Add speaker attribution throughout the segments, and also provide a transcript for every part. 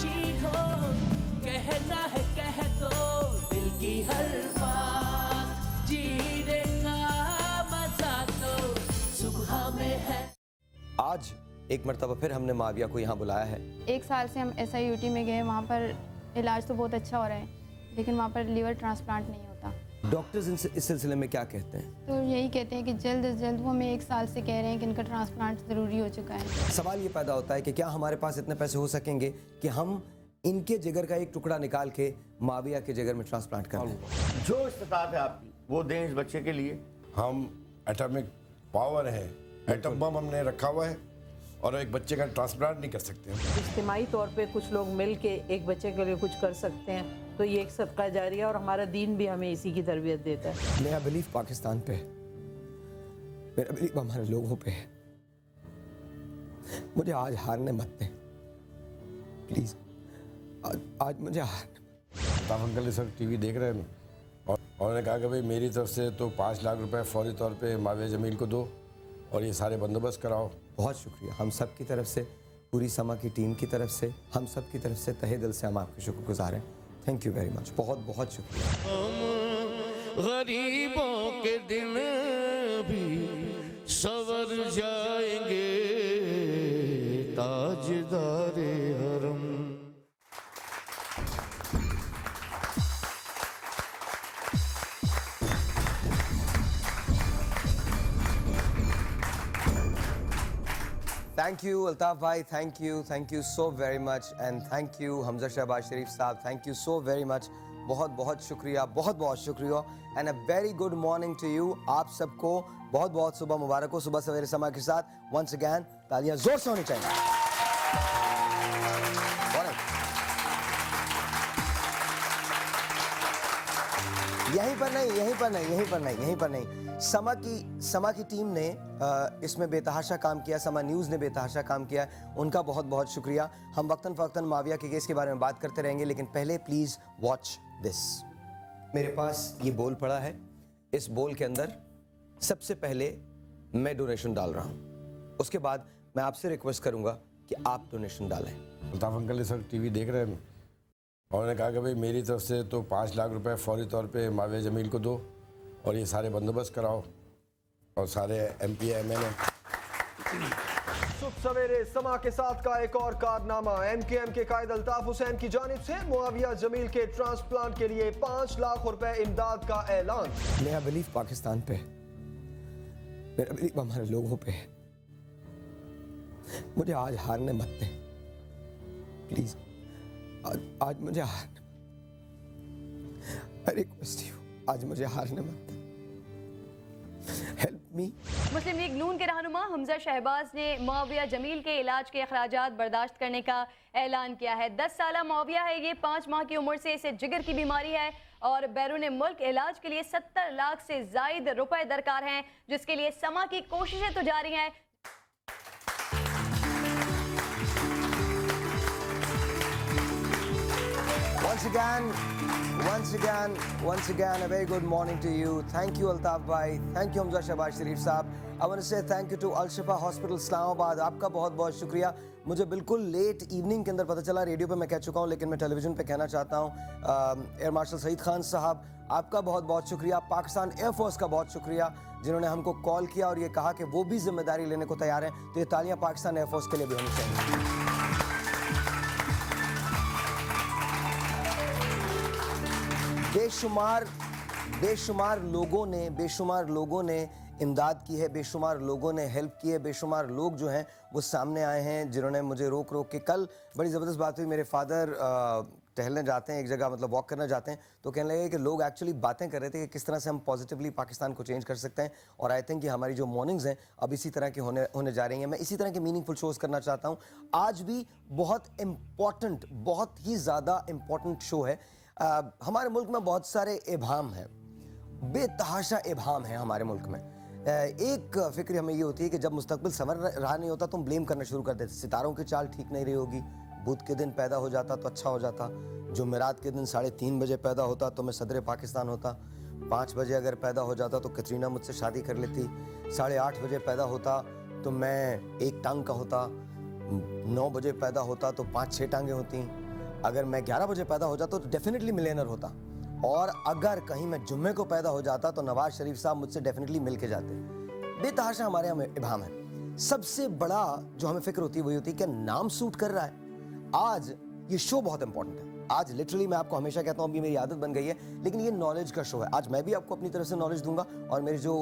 Speaker 1: खुशी हो, कहना है कह दो दिल की हर बात, जीने का मजा तो सुबह में है।
Speaker 2: आज एक मर्तबा फिर हमने माविया को यहाँ बुलाया है।
Speaker 3: 1 साल से हम SIUT में गए, वहाँ पर इलाज तो बहुत अच्छा हो रहा है, लेकिन वहाँ पर लीवर ट्रांसप्लांट नहीं होता।
Speaker 2: डॉक्टर्स इस सिलसिले में क्या कहते हैं?
Speaker 3: तो यही कहते हैं कि जल्द से जल्द, वो हमें 1 साल से कह रहे हैं कि इनका ट्रांसप्लांट ज़रूरी हो चुका है।
Speaker 2: सवाल ये पैदा होता है कि क्या हमारे पास इतने पैसे हो सकेंगे कि हम इनके जिगर का एक टुकड़ा निकाल के माविया के जिगर में ट्रांसप्लांट कर दें?
Speaker 4: जो इस्तात है आपकी वो दें इस बच्चे के लिए।
Speaker 5: हम एटॉमिक पावर है, एटम बम हमने रखा हुआ है और एक बच्चे का ट्रांसप्लांट नहीं कर सकते।
Speaker 6: इज्तिमाई तौर पे कुछ लोग मिल के एक बच्चे के लिए कुछ कर सकते हैं, तो ये एक सदका जारिया और हमारा दीन भी हमें इसी की तरबियत देता है।
Speaker 2: मेरा बिलीव पाकिस्तान पे है, मेरा बिलीव हमारे लोगों पे है। मुझे आज हारने मत दें प्लीज, आज मुझे हारने।
Speaker 5: ताफ अंकल इस वक्त टीवी देख रहे हैं और उन्होंने कहा कि भाई मेरी तरफ से तो 5 लाख रुपए फौरी तौर पे माविया जमील को दो और ये सारे बंदोबस्त कराओ।
Speaker 2: बहुत शुक्रिया, हम सब की तरफ से, पूरी समा की टीम की तरफ से, हम सब की तरफ से तहे दिल से हम आपके शुक्रगुजार हैं। थैंक यू वेरी मच, बहुत बहुत शुक्रिया।
Speaker 1: हम गरीबों के दिन भी सवर जाएंगे, ताजदारे हरम।
Speaker 2: थैंक यू अल्ताफ भाई, thank you so very much, and thank you Hamza Shahbaz Sharif साहब, thank you so very much. बहुत बहुत शुक्रिया, बहुत बहुत शुक्रिया, and a very good morning to you. आप सबको बहुत बहुत सुबह मुबारक हो। सुबह सवेरे समा के साथ वंस अगैन तालियां जोर से होनी चाहिए। यहीं पर नहीं। समा की टीम ने इसमें बेतहाशा काम किया, समा न्यूज़ ने बेतहाशा काम किया, उनका बहुत बहुत शुक्रिया। हम वक्तन फ़वक्तन माविया के केस के बारे में बात करते रहेंगे, लेकिन पहले प्लीज़ वॉच दिस। मेरे पास ये बोल पड़ा है, इस बोल के अंदर सबसे पहले मैं डोनेशन डाल रहा हूँ, उसके बाद मैं आपसे रिक्वेस्ट करूँगा कि आप डोनेशन डालें।
Speaker 5: ताफ अंकल इस वक्त टीवी देख रहे हैं और उन्होंने कहा कि भाई मेरी तरफ से तो 5 लाख रुपए फौरी तौर पे माविया जमील को दो और ये सारे बंदोबस्त कराओ और सारे MP MNA।
Speaker 7: सुबह सवेरे समा के साथ का एक और कारनामा। MKM के कायद अल्ताफ हुसैन की जानिब से मुआविया जमील के ट्रांसप्लांट के लिए 5 लाख रुपए इमदाद का ऐलान।
Speaker 2: मेरा बिलीव पाकिस्तान पे है, मेरा बिलीव हमारे लोगों पे है। मुझे आज हारने मत दें प्लीज, आज मुझे हारने, आई रिक्वेस्ट यू, आज मुझे हारने मत दें। Help me.
Speaker 8: मुस्लिम लीग नून के रहनुमा हमजा शहबाज ने मुआविया जमील के इलाज के अखराजात बर्दाश्त करने का ऐलान किया है। 10 साल मुआविया है, ये 5 माह की उम्र से इसे जिगर की बीमारी है और बैरून मुल्क इलाज के लिए 70 लाख से जायद रुपए दरकार हैं, जिसके लिए समा की कोशिशें तो जारी हैं।
Speaker 2: Once again, a very good morning to you. Thank you Altaf bhai, thank you Hamza Shahbaz Sharif साहब। I want to say thank you to Al Shifa Hospital Islamabad, आपका बहुत बहुत शुक्रिया। मुझे बिल्कुल लेट इवनिंग के अंदर पता चला, रेडियो पे मैं कह चुका हूँ लेकिन मैं टेलीविज़न पे कहना चाहता हूँ। एयर मार्शल सईद खान साहब, आपका बहुत बहुत शुक्रिया। पाकिस्तान एयरफोर्स का बहुत शुक्रिया, जिन्होंने हमको कॉल किया और ये कहा कि वो भी जिम्मेदारी लेने को तैयार हैं। तो ये तालियाँ पाकिस्तान एयरफोर्स के लिए भी होनी चाहिए। बेशुमार लोगों ने इमदाद की है, बेशुमार लोगों ने हेल्प की है, बेशुमार लोग जो हैं वो सामने आए हैं, जिन्होंने मुझे रोक के, कल बड़ी ज़बरदस्त बात हुई। मेरे फादर टहलने जाते हैं एक जगह, मतलब वॉक करने जाते हैं, तो कहने लगे कि लोग एक्चुअली बातें कर रहे थे कि किस तरह से हम पॉजिटिवली पाकिस्तान को चेंज कर सकते हैं। और आई थिंक कि हमारी जो मॉर्निंग्स हैं अब इसी तरह की होने जा रही हैं। मैं इसी तरह के मीनिंगफुल शोज़ करना चाहता हूँ। आज भी बहुत इम्पॉर्टेंट, बहुत ही ज़्यादा इम्पॉर्टेंट शो है। हमारे मुल्क में बहुत सारे इबाम हैं, बेतहाशा इबाम हैं हमारे मुल्क में। एक फ़िक्र हमें ये होती है कि जब मुस्तकबिल संवर रहा नहीं होता तो हम ब्लेम करना शुरू कर देते। सितारों की चाल ठीक नहीं रही होगी, बुध के दिन पैदा हो जाता तो अच्छा हो जाता, जुमेरात के दिन 3:30 बजे पैदा होता तो मैं सदर पाकिस्तान होता, 5 बजे अगर पैदा हो जाता तो कतरीना मुझसे शादी कर लेती, 8:30 बजे पैदा होता तो मैं एक टांग का होता, 9 बजे पैदा होता तो 5-6 टांगें होती, अगर मैं 11 बजे पैदा हो जाता तो डेफिनेटली मिलियनर होता, और अगर कहीं मैं जुम्मे को पैदा हो जाता तो नवाज शरीफ साहब मुझसे डेफिनेटली मिल के जाते। बेतहाशा हमारे यहाँ इबाम है। सबसे बड़ा जो हमें फिक्र होती है वही होती है कि नाम सूट कर रहा है। आज ये शो बहुत इंपॉर्टेंट है। आज लिटरली मैं आपको हमेशा कहता हूँ, अभी मेरी आदत बन गई है, लेकिन ये नॉलेज का शो है। आज मैं भी आपको अपनी तरफ से नॉलेज दूंगा और मेरे जो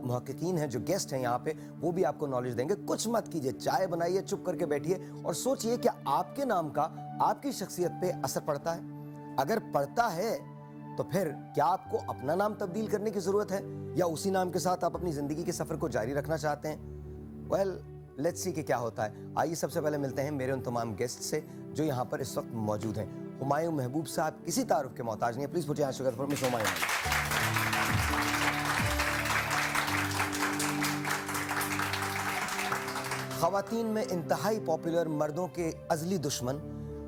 Speaker 2: मुहक्किकीन हैं, जो गेस्ट हैं यहाँ पे, वो भी आपको नॉलेज देंगे। कुछ मत कीजिए, चाय बनाइए, चुप करके बैठिए और सोचिए कि आपके नाम का आपकी शख्सियत पे असर पड़ता है। अगर पड़ता है तो फिर क्या आपको अपना नाम तब्दील करने की ज़रूरत है, या उसी नाम के साथ आप अपनी ज़िंदगी के सफ़र को जारी रखना चाहते हैं? वेल, लेट्स सी कि क्या होता है। आइए सबसे पहले मिलते हैं मेरे उन तमाम गेस्ट से जो यहाँ पर इस वक्त मौजूद हैं। हुमायूं महबूब साहब किसी तारुफ के मोहताज नहीं है। Please put your hands together for miss Humayun. ख़वातीन में इंतहाई पॉपुलर, मर्दों के अज़ली दुश्मन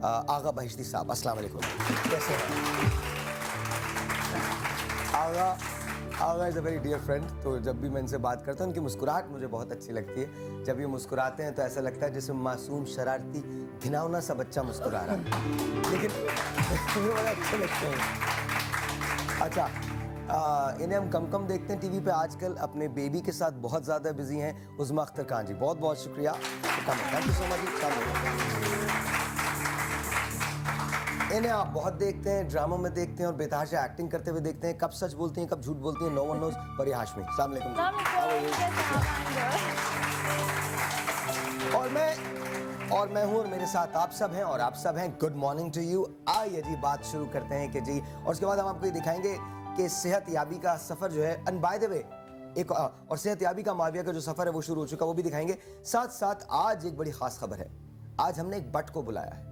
Speaker 2: आगा बहिश्ती साहब, अस्सलाम वालेकुम। कैसे हैं Agha? Is a very dear friend. तो जब भी मैं इनसे बात करता हूँ, उनकी मुस्कुराहट मुझे बहुत अच्छी लगती है। जब ये मुस्कुराते हैं तो ऐसा लगता है जैसे मासूम, शरारती, घिनौना सा बच्चा मुस्कुरा रहा है, लेकिन मुझे बड़ा अच्छे लगते हैं। अच्छा, इन्हें हम कम देखते हैं टीवी पे आजकल। अपने बेबी के साथ बहुत ज़्यादा बिजी हैं उज़्मा अख्तर खान जी। बहुत बहुत शुक्रिया, थैंक यू सो मच। इन्हें आप बहुत देखते हैं, ड्रामा में देखते हैं और बेतहाशा एक्टिंग करते हुए देखते हैं। कब सच बोलती हैं, कब झूठ बोलती हैं, नो वन नोज़। परिया हाशमी, अस्सलाम वालेकुम। और मैं हूँ, और मेरे साथ आप सब हैं, और आप सब हैं। Good morning to you. आइए जी, बात शुरू करते हैं कि जी, और उसके बाद हम आपको ये दिखाएंगे कि सेहत याबी का सफ़र जो है, एंड बाय द वे एक और सेहत याबी का माविया का जो सफ़र है वो शुरू हो चुका, वो भी दिखाएंगे। साथ साथ आज एक बड़ी ख़ास खबर है। आज हमने एक बट को बुलाया है।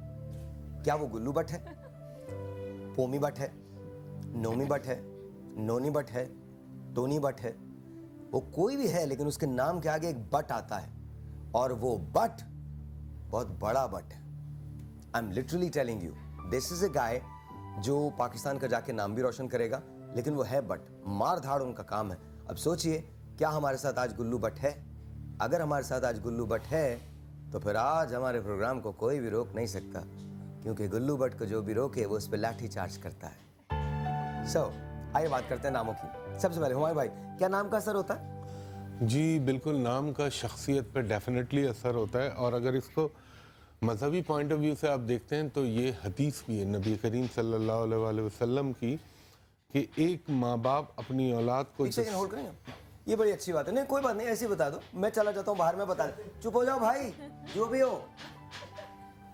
Speaker 2: क्या वो गुल्लू बट है, पोमी बट है, नोमी बट है, नोनी बट है, टोनी बट है, वो कोई भी है, लेकिन उसके नाम के आगे एक बट आता है, और वो बट बहुत बड़ा बट है। I am literally telling you, this is a guy जो पाकिस्तान का जाके नाम भी रोशन करेगा, लेकिन वो है बट। मार धाड़ उनका काम है। अब सोचिए, क्या हमारे साथ आज गुल्लू बट है? अगर हमारे साथ आज गुल्लू बट है तो फिर आज हमारे प्रोग्राम को कोई भी रोक नहीं सकता, क्योंकि गुल्लू बट को जो भी रोके वो उस पर लाठी चार्ज करता है। सो आइए बात करते हैं नामों की। सबसे पहले हुमायूं भाई, क्या नाम का असर होता है?
Speaker 9: जी बिल्कुल, नाम का शख्सियत पर डेफिनेटली असर होता है। और अगर इसको मजहबी पॉइंट ऑफ व्यू से आप देखते हैं तो ये हदीस भी है नबी करीम सल्लल्लाहु अलैहि वसल्लम की, कि एक माँ बाप अपनी औलाद को
Speaker 2: होल्ड करेंगे। ये बड़ी अच्छी बात है। नहीं कोई बात नहीं, ऐसे ही बता दो, मैं चला जाता हूँ बाहर में, बता दे। चुप हो जाओ भाई, जो भी हो,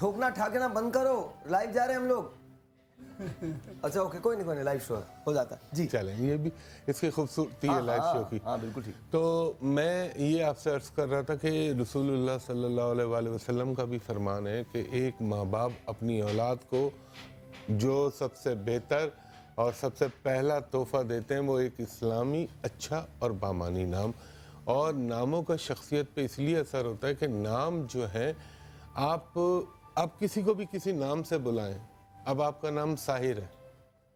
Speaker 2: ठोकना ठाकना बंद करो, लाइव जा रहे हैं हम लोग। अच्छा ओके, कोई नहीं लाइव शो हो जाता है जी।
Speaker 9: चलें, ये भी इसकी खूबसूरती है लाइव शो की।
Speaker 2: हाँ बिल्कुल ठीक।
Speaker 9: तो मैं ये आपसे अर्ज़ कर रहा था कि रसूलुल्लाह सल्लल्लाहु अलैहि वसल्लम का भी फरमान है कि एक माँ बाप अपनी औलाद को जो सबसे बेहतर और सबसे पहला तोहफ़ा देते हैं वो एक इस्लामी अच्छा और बामानी नाम। और नामों का शख्सियत पे इसलिए असर होता है कि नाम जो है, आप किसी को भी किसी नाम से बुलाएं। अब आपका नाम साहिर है,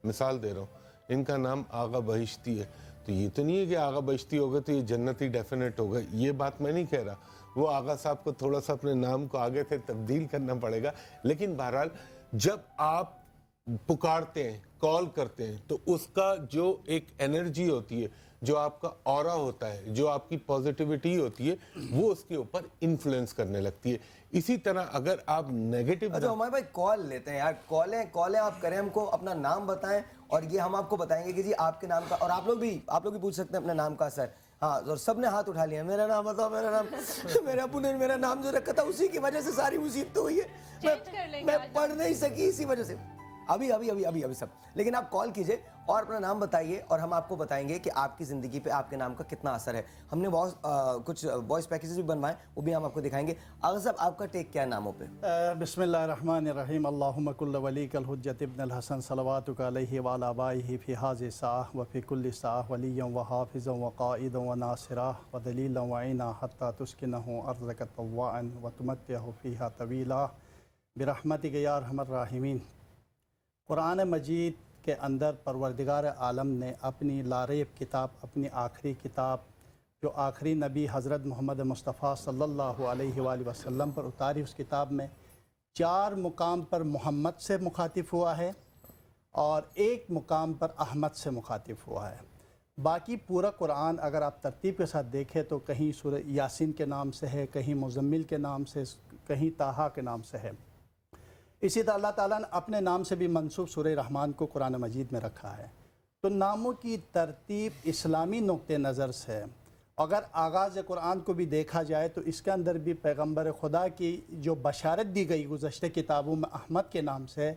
Speaker 9: मिसाल दे रहा हूँ, इनका नाम आगा बहिश्ती है, तो ये तो नहीं है कि आगा बहिश्ती होगा तो ये जन्नती डेफिनेट होगा, ये बात मैं नहीं कह रहा। वो आगा साहब को थोड़ा सा अपने नाम को आगे से तब्दील करना पड़ेगा। लेकिन बहरहाल जब आप पुकारते हैं, कॉल करते हैं, तो उसका जो एक एनर्जी होती है, जो आपका ऑरा होता है, जो आपकी पॉजिटिविटी होती है, वो उसके ऊपर इन्फ्लुएंस करने लगती है। इसी तरह अगर आप नेगेटिव।
Speaker 2: अच्छा हमारे भाई कॉल लेते हैं यार, कॉलें आप करें, हमको अपना नाम बताएं और ये हम आपको बताएंगे कि जी आपके नाम का, और आप लोग भी पूछ सकते हैं अपने नाम का असर। हाँ, और सबने हाथ उठा लिया, मेरा नाम बताओ, मेरा नाम मेरे अबू ने मेरा नाम जो रखा था उसी की वजह से सारी मुसीबत हुई है। मैं पढ़ नहीं सकी इसी वजह से। अभी सब। लेकिन आप कॉल कीजिए और अपना नाम बताइए और हम आपको बताएंगे कि आपकी ज़िंदगी पे आपके नाम का कितना असर है। हमने कुछ वॉइस पैकेजेस भी बनवाए, वो भी हम आपको दिखाएंगे। आगा साहब, आपका टेक क्या है नामों पे?
Speaker 10: बिस्मिल्लाहिर्रहमानिर्रहीम। अल्लाहुम्मा कुल्लु वलीकल हुज्जत इब्नुल हसन सलवातुका अलैहि व अला आबाइहि फी हाज़ि साह व फी कुल्लि साह वलिय्यन व हाफ़िज़न व क़ाइदन व नासिरा व दलीलन व ऐना हत्ता तुस्किनहु अर्ज़क तव्वाअन व तुमत्तिअहु फ़ीहा तवीला बिरहमतिका या अरहमर राहिमीन। कुरान मजीद के अंदर परवरदिगार आलम ने अपनी लारेब किताब, अपनी आखिरी किताब जो आखिरी नबी हज़रत मोहम्मद मुस्तफ़ा सल्लल्लाहु अलैहि वसल्लम पर उतारी, उस किताब में 4 मुकाम पर मोहम्मद से मुखातिब हुआ है और 1 मुकाम पर अहमद से मुखातिब हुआ है। बाकी पूरा कुरान अगर आप तरतीब के साथ देखें तो कहीं सूरह यासीन के नाम से है, कहीं मुज़म्मिल के नाम से, कहीं ताहा के नाम से है। इसी तरह अल्लाह ताला ने अपने नाम से भी मंसूब सूरह रहमान को कुरान मजीद में रखा है। तो नामों की तरतीब इस्लामी नुक्ते नज़र से अगर आगाज़ कुरान को भी देखा जाए तो इसके अंदर भी पैगम्बर खुदा की जो बशारत दी गई गुज़श्ते किताबों में अहमद के नाम से,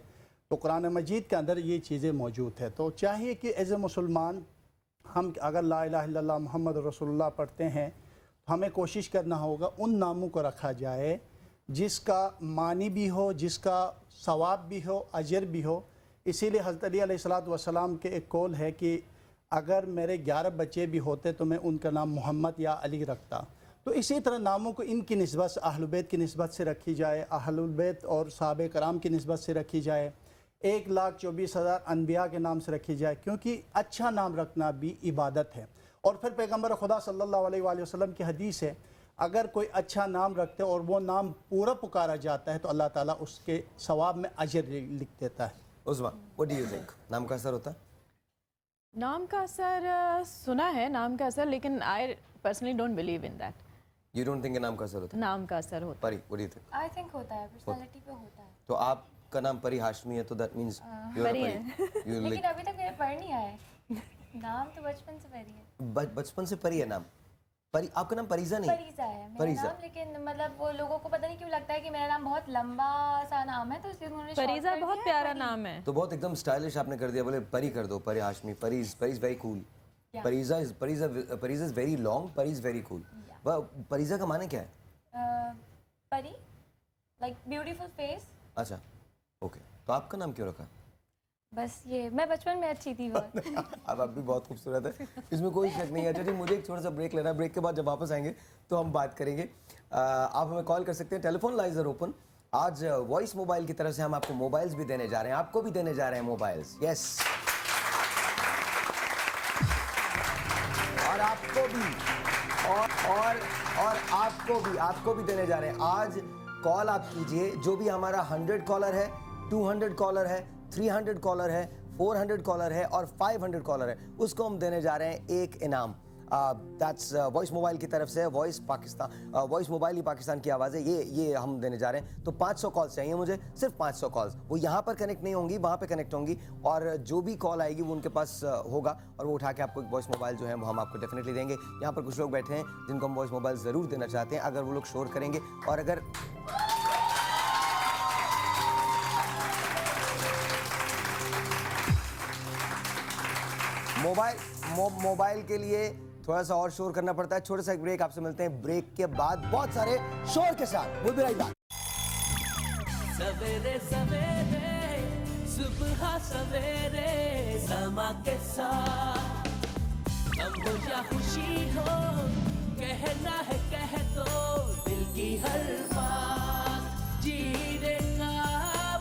Speaker 10: तो कुरान मजीद के अंदर ये चीज़ें मौजूद है। तो चाहिए कि एज़ ए मुसलमान हम अगर ला इलाहा इल्लल्लाह मुहम्मद रसूलुल्लाह पढ़ते हैं तो हमें कोशिश करना होगा उन नामों को रखा जाए जिसका मानी भी हो, जिसका सवाब भी हो, अजर भी हो। इसीलिए हज़रत अली अलैहिस्सलातु वस्सलाम के एक कौल है कि अगर मेरे 11 बच्चे भी होते तो मैं उनका नाम मोहम्मद या अली रखता। तो इसी तरह नामों को इनकी निस्बत से अहलुल बैत की निस्बत से रखी जाए, अहलुल बैत और सहाबे कराम की निस्बत से रखी जाए, 1,24,000 अनबिया के नाम से रखी जाए, क्योंकि अच्छा नाम रखना भी इबादत है। और फिर पैगम्बर खुदा सल्लल्लाहु अलैहि वसल्लम की हदीस है, अगर कोई अच्छा नाम रखते और वो नाम पूरा पुकारा जाता है तो अल्लाह ताला उसके सवाब में अजर लिख देता है।
Speaker 2: उस्मा, व्हाट डू यू थिंक, नाम का असर होता है?
Speaker 11: नाम का असर सुना है, नाम का असर, लेकिन I personally don't believe in that.
Speaker 2: You don't think नाम का असर होता है?
Speaker 11: नाम का असर होता है।
Speaker 2: परी, what do you think?
Speaker 3: I think होता है, पर्सनालिटी पे होता है।
Speaker 2: तो आपका नाम परी हाशमी है तो दैट मींस यू आर परी।
Speaker 3: लेकिन अभी तक मेरे पढ़ नहीं आए। नाम तो बचपन से परी है।
Speaker 2: बचपन से परी है नाम? परी, आपका नाम परीजा नहीं?
Speaker 3: परीजा है मेरा नाम, लेकिन मतलब वो लोगों को पता नहीं क्यों लगता है कि मेरा नाम बहुत लंबा सा नाम है, तो इसलिए उन्होंने
Speaker 11: परीजा बहुत प्यारा नाम है।
Speaker 2: तो बहुत एकदम स्टाइलिश आपने कर दिया, बोले परी कर दो, Pari Hashmi. Pari is very cool. Pariza is very long, Pari is very cool. Pariza का माने क्या है?
Speaker 3: Pari, like beautiful face.
Speaker 2: अच्छा, ओके। तो आपका नाम क्यों रखा?
Speaker 3: बस ये, मैं बचपन में अच्छी थी बहुत।
Speaker 2: अब आप भी बहुत खूबसूरत है, इसमें कोई शक नहीं है। अच्छा जी, मुझे एक छोटा सा ब्रेक लेना है, ब्रेक के बाद जब वापस आएंगे तो हम बात करेंगे। आप हमें कॉल कर सकते हैं, टेलीफोन लाइन्स आर ओपन। आज वॉइस मोबाइल की तरफ से हम आपको मोबाइल्स भी देने जा रहे हैं, आपको भी देने जा रहे हैं मोबाइल्स। यस, और आपको भी और आपको भी देने जा रहे हैं। आज कॉल आप कीजिए, जो भी हमारा 100 कॉलर है, 200 कॉलर है, 300 कॉलर है, 400 कॉलर है और 500 कॉलर है, उसको हम देने जा रहे हैं एक इनाम। दैट्स वॉइस मोबाइल की तरफ से, वॉइस पाकिस्तान, वॉइस मोबाइल ही पाकिस्तान की आवाज़ है, ये हम देने जा रहे हैं। तो 500 कॉल्स चाहिए मुझे, सिर्फ 500 कॉल्स। वो यहाँ पर कनेक्ट नहीं होंगी, वहाँ पे कनेक्ट होंगी, और जो भी कॉल आएगी वो उनके पास होगा और वो उठा के आपको एक वॉइस मोबाइल जो है वो हम आपको डेफिनेटली देंगे। यहाँ पर कुछ लोग बैठे हैं जिनको हम वॉइस मोबाइल ज़रूर देना चाहते हैं, अगर वो लोग शोर करेंगे। और अगर मोबाइल के लिए थोड़ा सा और शोर करना पड़ता है। छोटा सा एक ब्रेक, आपसे मिलते हैं ब्रेक के बाद बहुत सारे शोर के साथ। We'll be right back।
Speaker 1: सवेरे सवेरे सुबह सवेरे समा के साथ, गम हो या खुशी हो, कहना है कह दो दिल की हर बात, जीने का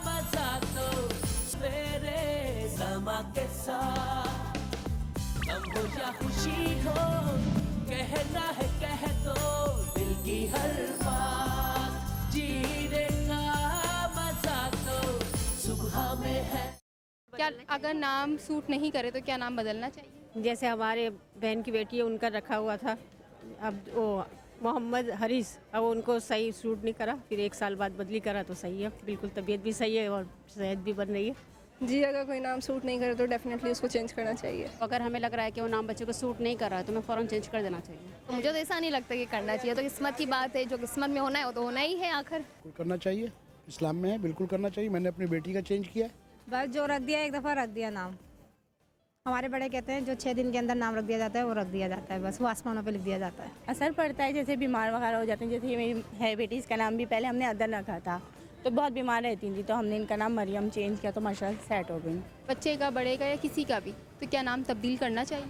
Speaker 1: मजा तो सवेरे समा के साथ। हो या खुशी हो, कहना है कह दो दिल की हर बात, जीने का मजा तो सुबह में है।
Speaker 3: क्या अगर नाम सूट नहीं करे तो क्या नाम बदलना चाहिए?
Speaker 12: जैसे हमारे बहन की बेटी है, उनका रखा हुआ था, अब वो मोहम्मद हरीस, अब उनको सही सूट नहीं करा, फिर 1 साल बाद बदली करा तो सही है, बिल्कुल तबीयत भी सही है और सेहत भी बन रही है।
Speaker 13: जी, अगर कोई नाम सूट नहीं करे तो डेफिनेटली उसको चेंज करना चाहिए।
Speaker 12: अगर हमें लग रहा है कि वो नाम बच्चे को सूट नहीं कर रहा है तो मैं फ़ौरन चेंज कर देना चाहिए।
Speaker 3: तो मुझे तो ऐसा नहीं लगता कि करना चाहिए, तो किस्मत की बात है, जो किस्मत में होना है वो तो होना ही है। आखिर
Speaker 14: करना चाहिए, इस्लाम में है, बिल्कुल करना चाहिए। मैंने अपनी बेटी का चेंज किया है।
Speaker 15: बस जो रख दिया, एक दफ़ा रख दिया नाम। हमारे बड़े कहते हैं जो 6 दिन के अंदर नाम रख दिया जाता है वो रख दिया जाता है, बस वो आसमानों पे लिख दिया जाता है।
Speaker 12: असर पड़ता है, जैसे बीमार वगैरह हो जाते हैं, जैसे मेरी है बेटी, इसका नाम भी पहले हमने अदन रखा था, तो बहुत बीमार रहती थी, तो हमने इनका नाम मरियम चेंज किया, तो माशाल्लाह सेट हो गई।
Speaker 3: बच्चे का, बड़े का या किसी का भी, तो क्या नाम तब्दील करना चाहिए?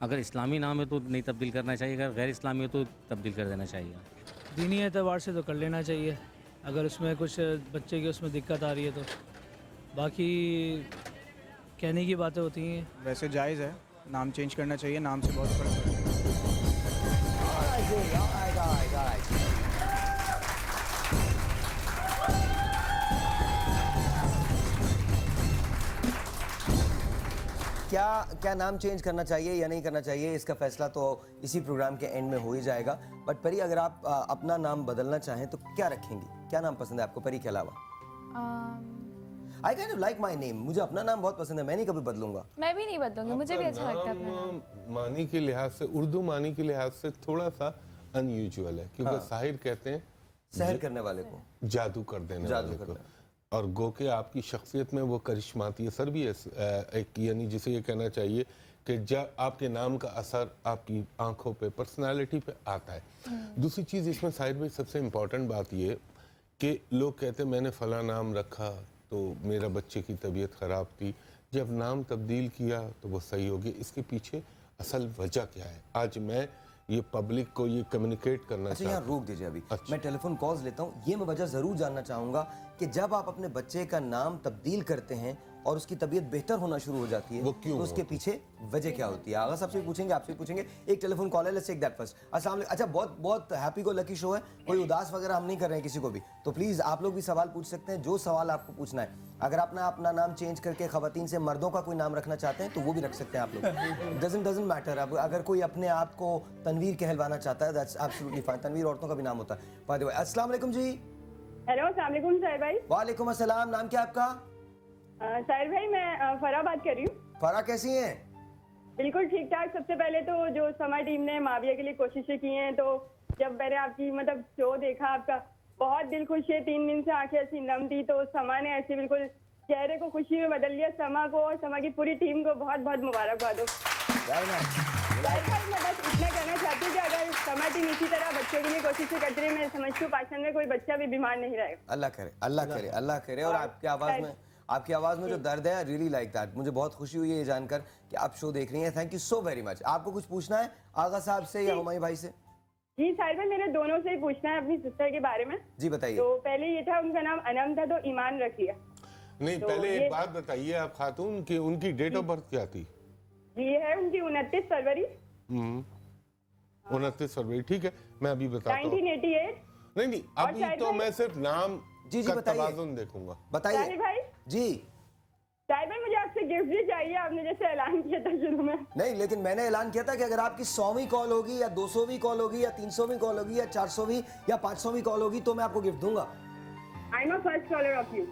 Speaker 16: अगर इस्लामी नाम है तो नहीं तब्दील करना चाहिए, अगर गैर इस्लामी है तो तब्दील कर देना चाहिए।
Speaker 17: दीनी एतबार से तो कर लेना चाहिए, अगर उसमें कुछ बच्चे की उसमें दिक्कत आ रही है तो। बाकी कहने की बातें होती हैं।
Speaker 18: वैसे जायज़ है, नाम चेंज करना चाहिए, नाम से बहुत फर्क पड़ता है।
Speaker 2: क्या नाम चेंज करना चाहिए या नहीं करना चाहिए, इसका फैसला तो इसी प्रोग्राम के एंड में हो ही जाएगा। बट परी, अगर आप अपना नाम बदलना चाहें तो क्या रखेंगी? क्या नाम पसंद है आपको परी के अलावा? I kind of like my name, मुझे अपना नाम बहुत पसंद है, मैं नहीं कभी बदलूंगा।
Speaker 11: मैं भी नहीं बदलूंगी, मुझे भी अच्छा लगता है अपना नाम।
Speaker 9: मानी के लिहाज से, उर्दू मानी के लिहाज से थोड़ा सा अनयूजुअल है, क्योंकि साहिर कहते हैं
Speaker 2: सहर करने वाले को,
Speaker 9: जादू कर देने वाले को, और गो के आपकी शख्सियत में वो करिश्माती असर भी है एक, यानी जिसे ये कहना चाहिए कि जब आपके नाम का असर आपकी आंखों पे, पर्सनालिटी पे आता है। दूसरी चीज़ इसमें साहिर भाई सबसे इम्पॉर्टेंट बात ये कि लोग कहते हैं मैंने फ़लाँ नाम रखा तो मेरा बच्चे की तबीयत ख़राब थी, जब नाम तब्दील किया तो वो सही हो गया। इसके पीछे असल वजह क्या है, आज मैं ये पब्लिक को ये कम्युनिकेट करना
Speaker 2: अच्छा, यहाँ रोक दीजिए अभी।
Speaker 9: अच्छा।
Speaker 2: मैं टेलीफोन कॉल्स लेता हूँ। ये मैं वजह ज़रूर जानना चाहूँगा कि जब आप अपने बच्चे का नाम तब्दील करते हैं और उसकी तबीयत बेहतर होना शुरू हो जाती है,
Speaker 9: वो क्यों
Speaker 2: तो उसके पीछे वजह क्या होती है? आगा साहब से पूछेंगे, आपसे पूछेंगे। एक टेलीफोन कॉल है, लेट्स टेक दैट फर्स्ट। अस्सलाम वालेकुम। अच्छा, बहुत बहुत हैप्पी को लकी शो है, कोई उदास वगैरह हम नहीं कर रहे हैं किसी को भी, तो प्लीज़ आप लोग भी सवाल पूछ सकते हैं, जो सवाल आपको पूछना है। अगर अपना नाम चेंज करके खवातीन से मर्दों का कोई नाम रखना चाहते हैं तो वो भी रख सकते हैं आप लोग, डजंट मैटर। अब अगर कोई अपने आप को तनवीर कहलवाना चाहता है, दैट्स एब्सोल्युटली फाइन, तनवीर औरतों का भी नाम होता है। बाय द वे, अस्सलाम वालेकुम जी।
Speaker 19: हेलो, अस्सलाम वालेकुम साहिर भाई।
Speaker 2: वालेकुम अस्सलाम, नाम क्या आपका?
Speaker 19: साहिर भाई, मैं फरा बात कर रही हूँ।
Speaker 2: फरा कैसी हैं?
Speaker 19: बिल्कुल ठीक ठाक। सबसे पहले तो जो समा टीम ने माविया के लिए कोशिशें की हैं, तो जब मैंने आपकी मतलब शो देखा आपका, बहुत दिल खुश है। 3 दिन से आंखें ऐसी नम थी, तो समा ने ऐसे बिल्कुल चेहरे को खुशी में बदल लिया। समा को और समा की पूरी टीम को बहुत बहुत मुबारकबाद हो। साहिर भाई, मैं बस इतना कहना चाहती हूँ कि अगर समा टीम इसी तरह बच्चों के लिए कोशिशें करती रहे, मैं समझती हूँ पाकिस्तान में कोई बच्चा भी बीमार नहीं रहेगा।
Speaker 2: अल्लाह करे, अल्लाह करे, अल्लाह करे। और आपकी आवाज़ में जो दर्द है, रियली लाइक दैट। मुझे बहुत खुशी हुई है ये जानकर कि आप शो देख रही हैं। Thank you so very much. आपको कुछ पूछना है आगा साहब से या हुमायूं भाई से?
Speaker 19: जी साहिर भाई, मैंने दोनों से ही पूछना है अपनी सिस्टर के बारे में।
Speaker 2: जी बताइए।
Speaker 19: तो पहले ये था, उनका नाम अनम था, तो ईमान रख लिया।
Speaker 9: नहीं,
Speaker 19: तो
Speaker 9: पहले एक बात बताइए आप खातून कि उनकी डेट ऑफ बर्थ क्या थी?
Speaker 19: जी है उनकी 29 फरवरी।
Speaker 9: 29 फरवरी, ठीक है, मैं अभी बताता हूँ।
Speaker 19: 1988।
Speaker 9: नहीं, अभी तो मैं सिर्फ नाम का तवाज़ुन देखूंगा।
Speaker 2: बताइए
Speaker 19: भाई।
Speaker 2: जी
Speaker 19: साहिर भाई, मुझे आपसे गिफ्ट भी चाहिए, आपने जैसे ऐलान किया था शुरू में।
Speaker 2: नहीं, लेकिन मैंने ऐलान किया था कि अगर आपकी 100वीं कॉल होगी या 200वीं कॉल होगी या 300वीं कॉल होगी या 400वीं या 500वीं कॉल होगी तो मैं आपको गिफ्ट दूंगा।
Speaker 19: I am first caller of you.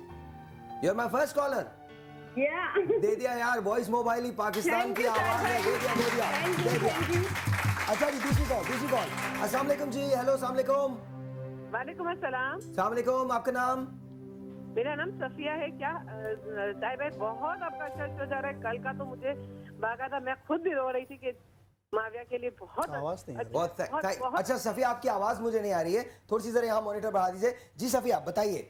Speaker 2: You are my first caller. दे दिया यार, वॉइस मोबाइल ही पाकिस्तान की आवाज है, दे दिया। अच्छा जी, दूसरी कॉल। अस्सलाम वालेकुम जी। हेलो, अस्सलाम वालेकुम।
Speaker 20: वालेकुम अस्सलाम।
Speaker 2: अस्सलाम वालेकुम, आपका नाम?
Speaker 20: मेरा नाम सफिया है। क्या साहिब भाई, बहुत आपका अच्छा शो जा रहा है। कल का तो मुझे बाकायदा मैं खुद भी रो रही थी कि माविया के लिए बहुत
Speaker 2: अच्छा। सफिया, आपकी आवाज मुझे नहीं आ रही है, थोड़ी सी जरा यहाँ मॉनिटर बढ़ा दीजिए। जी सफिया, बताइए।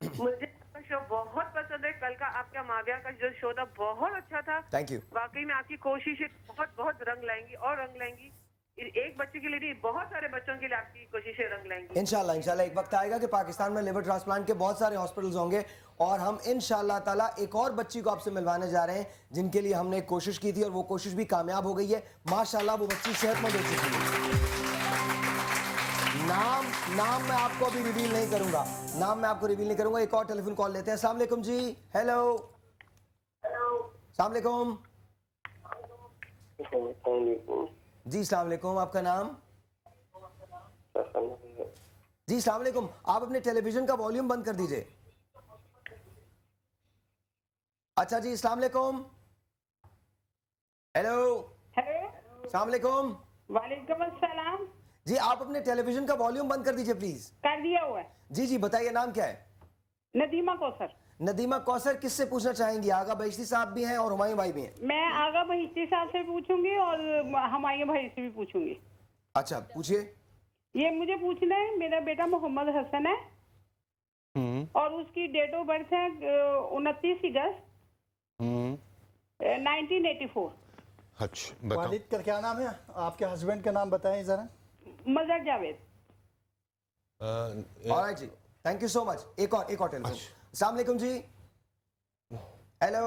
Speaker 20: मुझे आपका शो बहुत पसंद है। कल का आपका माविया का जो शो था बहुत अच्छा था।
Speaker 2: Thank you.
Speaker 20: वाकई में आपकी कोशिशें बहुत बहुत रंग लाएंगी और रंग लाएंगी। एक बच्चे के लिए नहीं, बहुत सारे बच्चों के लिए आपकी कोशिशें रंग लाएंगी।
Speaker 2: इंशाल्लाह एक वक्त आएगा कि पाकिस्तान में लिवर ट्रांसप्लांट के बहुत सारे हॉस्पिटल्स होंगे और हम इंशाल्लाह ताला एक और बच्ची को आपसे मिलवाने जा रहे हैं जिनके लिए हमने एक कोशिश की थी और वो कोशिश भी कामयाब हो गई है माशाल्लाह। वो बच्ची सेहतमंद हो चुकी है। नाम मैं आपको अभी रिवील नहीं करूंगा। एक और टेलीफोन कॉल लेते हैं। अस्सलाम वालेकुम जी। हेलो, अस्सलाम वालेकुम जी। अस्सलाम वालेकुम, आपका नाम? जी अस्सलाम वालेकुम। आप अपने टेलीविजन का वॉल्यूम बंद कर दीजिए। अच्छा जी, अस्सलाम वालेकुम। हेलो, अस्सलाम वालेकुम।
Speaker 19: वालेकुम अस्सलाम।
Speaker 2: जी, आप अपने टेलीविजन का वॉल्यूम बंद कर दीजिए प्लीज।
Speaker 19: कर दिया हुआ है।
Speaker 2: जी, बताइए नाम क्या है?
Speaker 19: नदीमा कौसर।
Speaker 2: नदीमा कौसर, किससे पूछना चाहेंगी? आगा बहिश्ती साहब भी हैं और हुमायूं भाई भी हैं।
Speaker 19: मैं आगा बहिश्ती साहब से पूछूंगी और हुमायूं भाई से भी पूछूंगी।
Speaker 2: अच्छा, पूछिए।
Speaker 19: ये मुझे पूछना है, मेरा बेटा मोहम्मद हसन है और उसकी डेट ऑफ बर्थ है 29 अगस्त 1984।
Speaker 9: अच्छा,
Speaker 10: वालिद का क्या नाम है? आपके हस्बैंड का नाम बताएं जरा।
Speaker 19: मजहर जावेद।
Speaker 2: ऑलराइट जी, थैंक यू सो मच। एक और टेलीफोन। अस्सलाम वालेकुम जी। हेलो।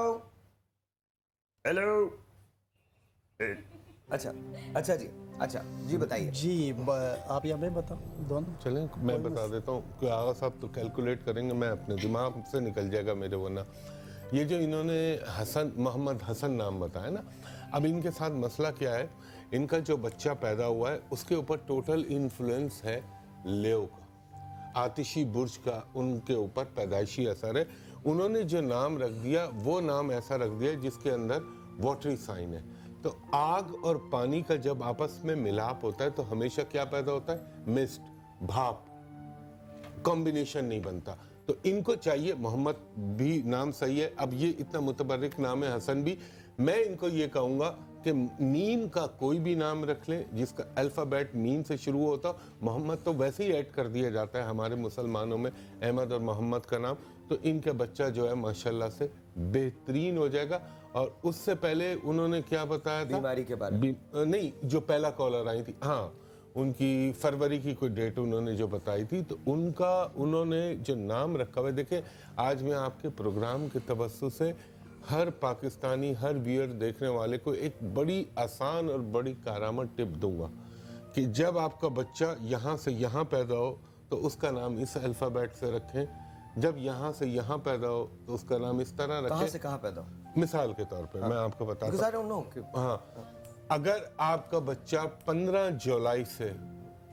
Speaker 2: अच्छा जी बताइए।
Speaker 10: जी आप या मैं बताऊं? दोनों
Speaker 9: चलें, मैं बता देता हूँ कि आगा साहब तो कैलकुलेट करेंगे, मैं अपने दिमाग से निकल जाएगा मेरे, वरना ये जो इन्होंने हसन मोहम्मद हसन नाम बताया ना, अब इनके साथ मसला क्या है, इनका जो बच्चा पैदा हुआ है उसके ऊपर टोटल इन्फ्लुएंस है लेओ का, आतिशी बुर्ज का उनके ऊपर पैदाइशी असर है। उन्होंने जो नाम रख दिया वो नाम ऐसा रख दिया जिसके अंदर वाटरी साइन है। तो आग और पानी का जब आपस में मिलाप होता है तो हमेशा क्या पैदा होता है, मिस्ट, भाप, कॉम्बिनेशन नहीं बनता। तो इनको चाहिए, मोहम्मद भी नाम सही है, अब ये इतना मुतबर्रिक नाम है हसन भी, मैं इनको ये कहूँगा कि मीम का कोई भी नाम रख लें जिसका अल्फ़ाबेट मीम से शुरू होता। मोहम्मद तो वैसे ही ऐड कर दिया जाता है हमारे मुसलमानों में, अहमद और मोहम्मद का नाम, तो इनका बच्चा जो है माशाल्लाह से बेहतरीन हो जाएगा। और उससे पहले उन्होंने क्या बताया था
Speaker 2: बीमारी के बारे में?
Speaker 9: नहीं, जो पहला कॉलर आई थी, हाँ, उनकी फरवरी की कोई डेट उन्होंने जो बताई थी, तो उन्होंने जो नाम रखा हुआ है, देखें आज मैं आपके प्रोग्राम के तवज्जुह से हर पाकिस्तानी, हर व्यूअर देखने वाले को एक बड़ी आसान और बड़ी कारामद टिप दूंगा कि जब आपका बच्चा यहाँ से यहाँ पैदा हो तो उसका नाम इस अल्फ़ाबेट से रखें, जब यहाँ से यहाँ पैदा हो तो उसका नाम इस तरह रखें।
Speaker 2: कहाँ से कहाँ पैदा हो?
Speaker 9: मिसाल के तौर पे मैं आपको बताता हूँ, हाँ, अगर आपका बच्चा 15 जुलाई से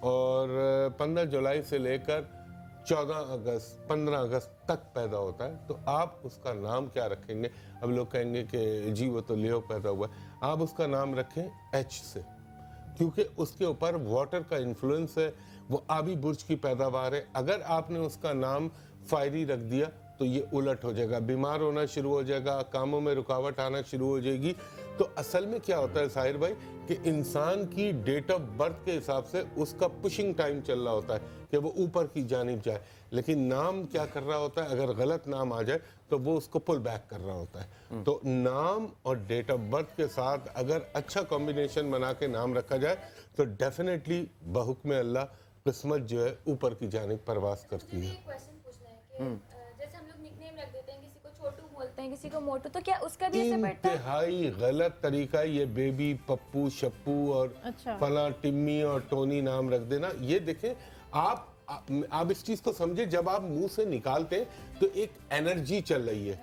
Speaker 9: और 15 जुलाई से लेकर 14 अगस्त 15 अगस्त तक पैदा होता है तो आप उसका नाम क्या रखेंगे? अब लोग कहेंगे कि जी वो तो लियो पैदा हुआ है, आप उसका नाम रखें एच से, क्योंकि उसके ऊपर वाटर का इन्फ्लुएंस है, वो आबी बुर्ज की पैदावार है। अगर आपने उसका नाम फायरी रख दिया तो ये उलट हो जाएगा, बीमार होना शुरू हो जाएगा, कामों में रुकावट आना शुरू हो जाएगी। तो असल में क्या होता है साहिर भाई कि इंसान की डेट ऑफ बर्थ के हिसाब से उसका पुशिंग टाइम चल रहा होता है कि वो ऊपर की जानिब जाए, लेकिन नाम क्या कर रहा होता है, अगर गलत नाम आ जाए तो वो उसको पुल बैक कर रहा होता है। तो नाम और डेट ऑफ बर्थ के साथ अगर अच्छा कॉम्बिनेशन बना के नाम रखा जाए तो डेफिनेटली बहुक्म अल्लाह किस्मत जो है ऊपर की जानिब परवास करती है।
Speaker 21: जैसे हम लोग निकनेम रख देते हैं, किसी को छोटू बोलते हैं, किसी को मोटू, तो क्या उसका भी असर पड़ता है?
Speaker 9: इंतहाई गलत तरीका है ये बेबी, पप्पू, शप्पू और फला, टिम्मी और टोनी नाम रख देना। ये देखें आप इस चीज को समझे, जब आप मुंह से निकालते हैं तो एक एनर्जी चल रही है,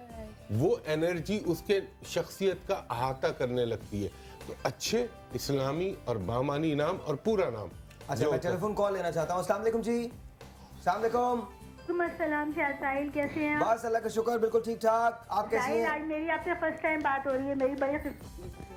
Speaker 9: वो एनर्जी उसके शख्सियत का अहाता करने लगती है। तो अच्छे इस्लामी और बामानी नाम और पूरा नाम।
Speaker 2: अच्छा, मैं टेलीफोन कॉल लेना चाहता हूँ। अस्सलाम वालेकुम जी। अस्सलाम वालेकुम।
Speaker 22: अस्सलाम साहिल, कैसे हैं आप?
Speaker 2: बस अल्लाह का शुक्र, बिल्कुल ठीक ठाक। आप कैसी हैं?
Speaker 22: आज मेरी आपसे फर्स्ट टाइम बात हो रही है, मेरी बड़ी।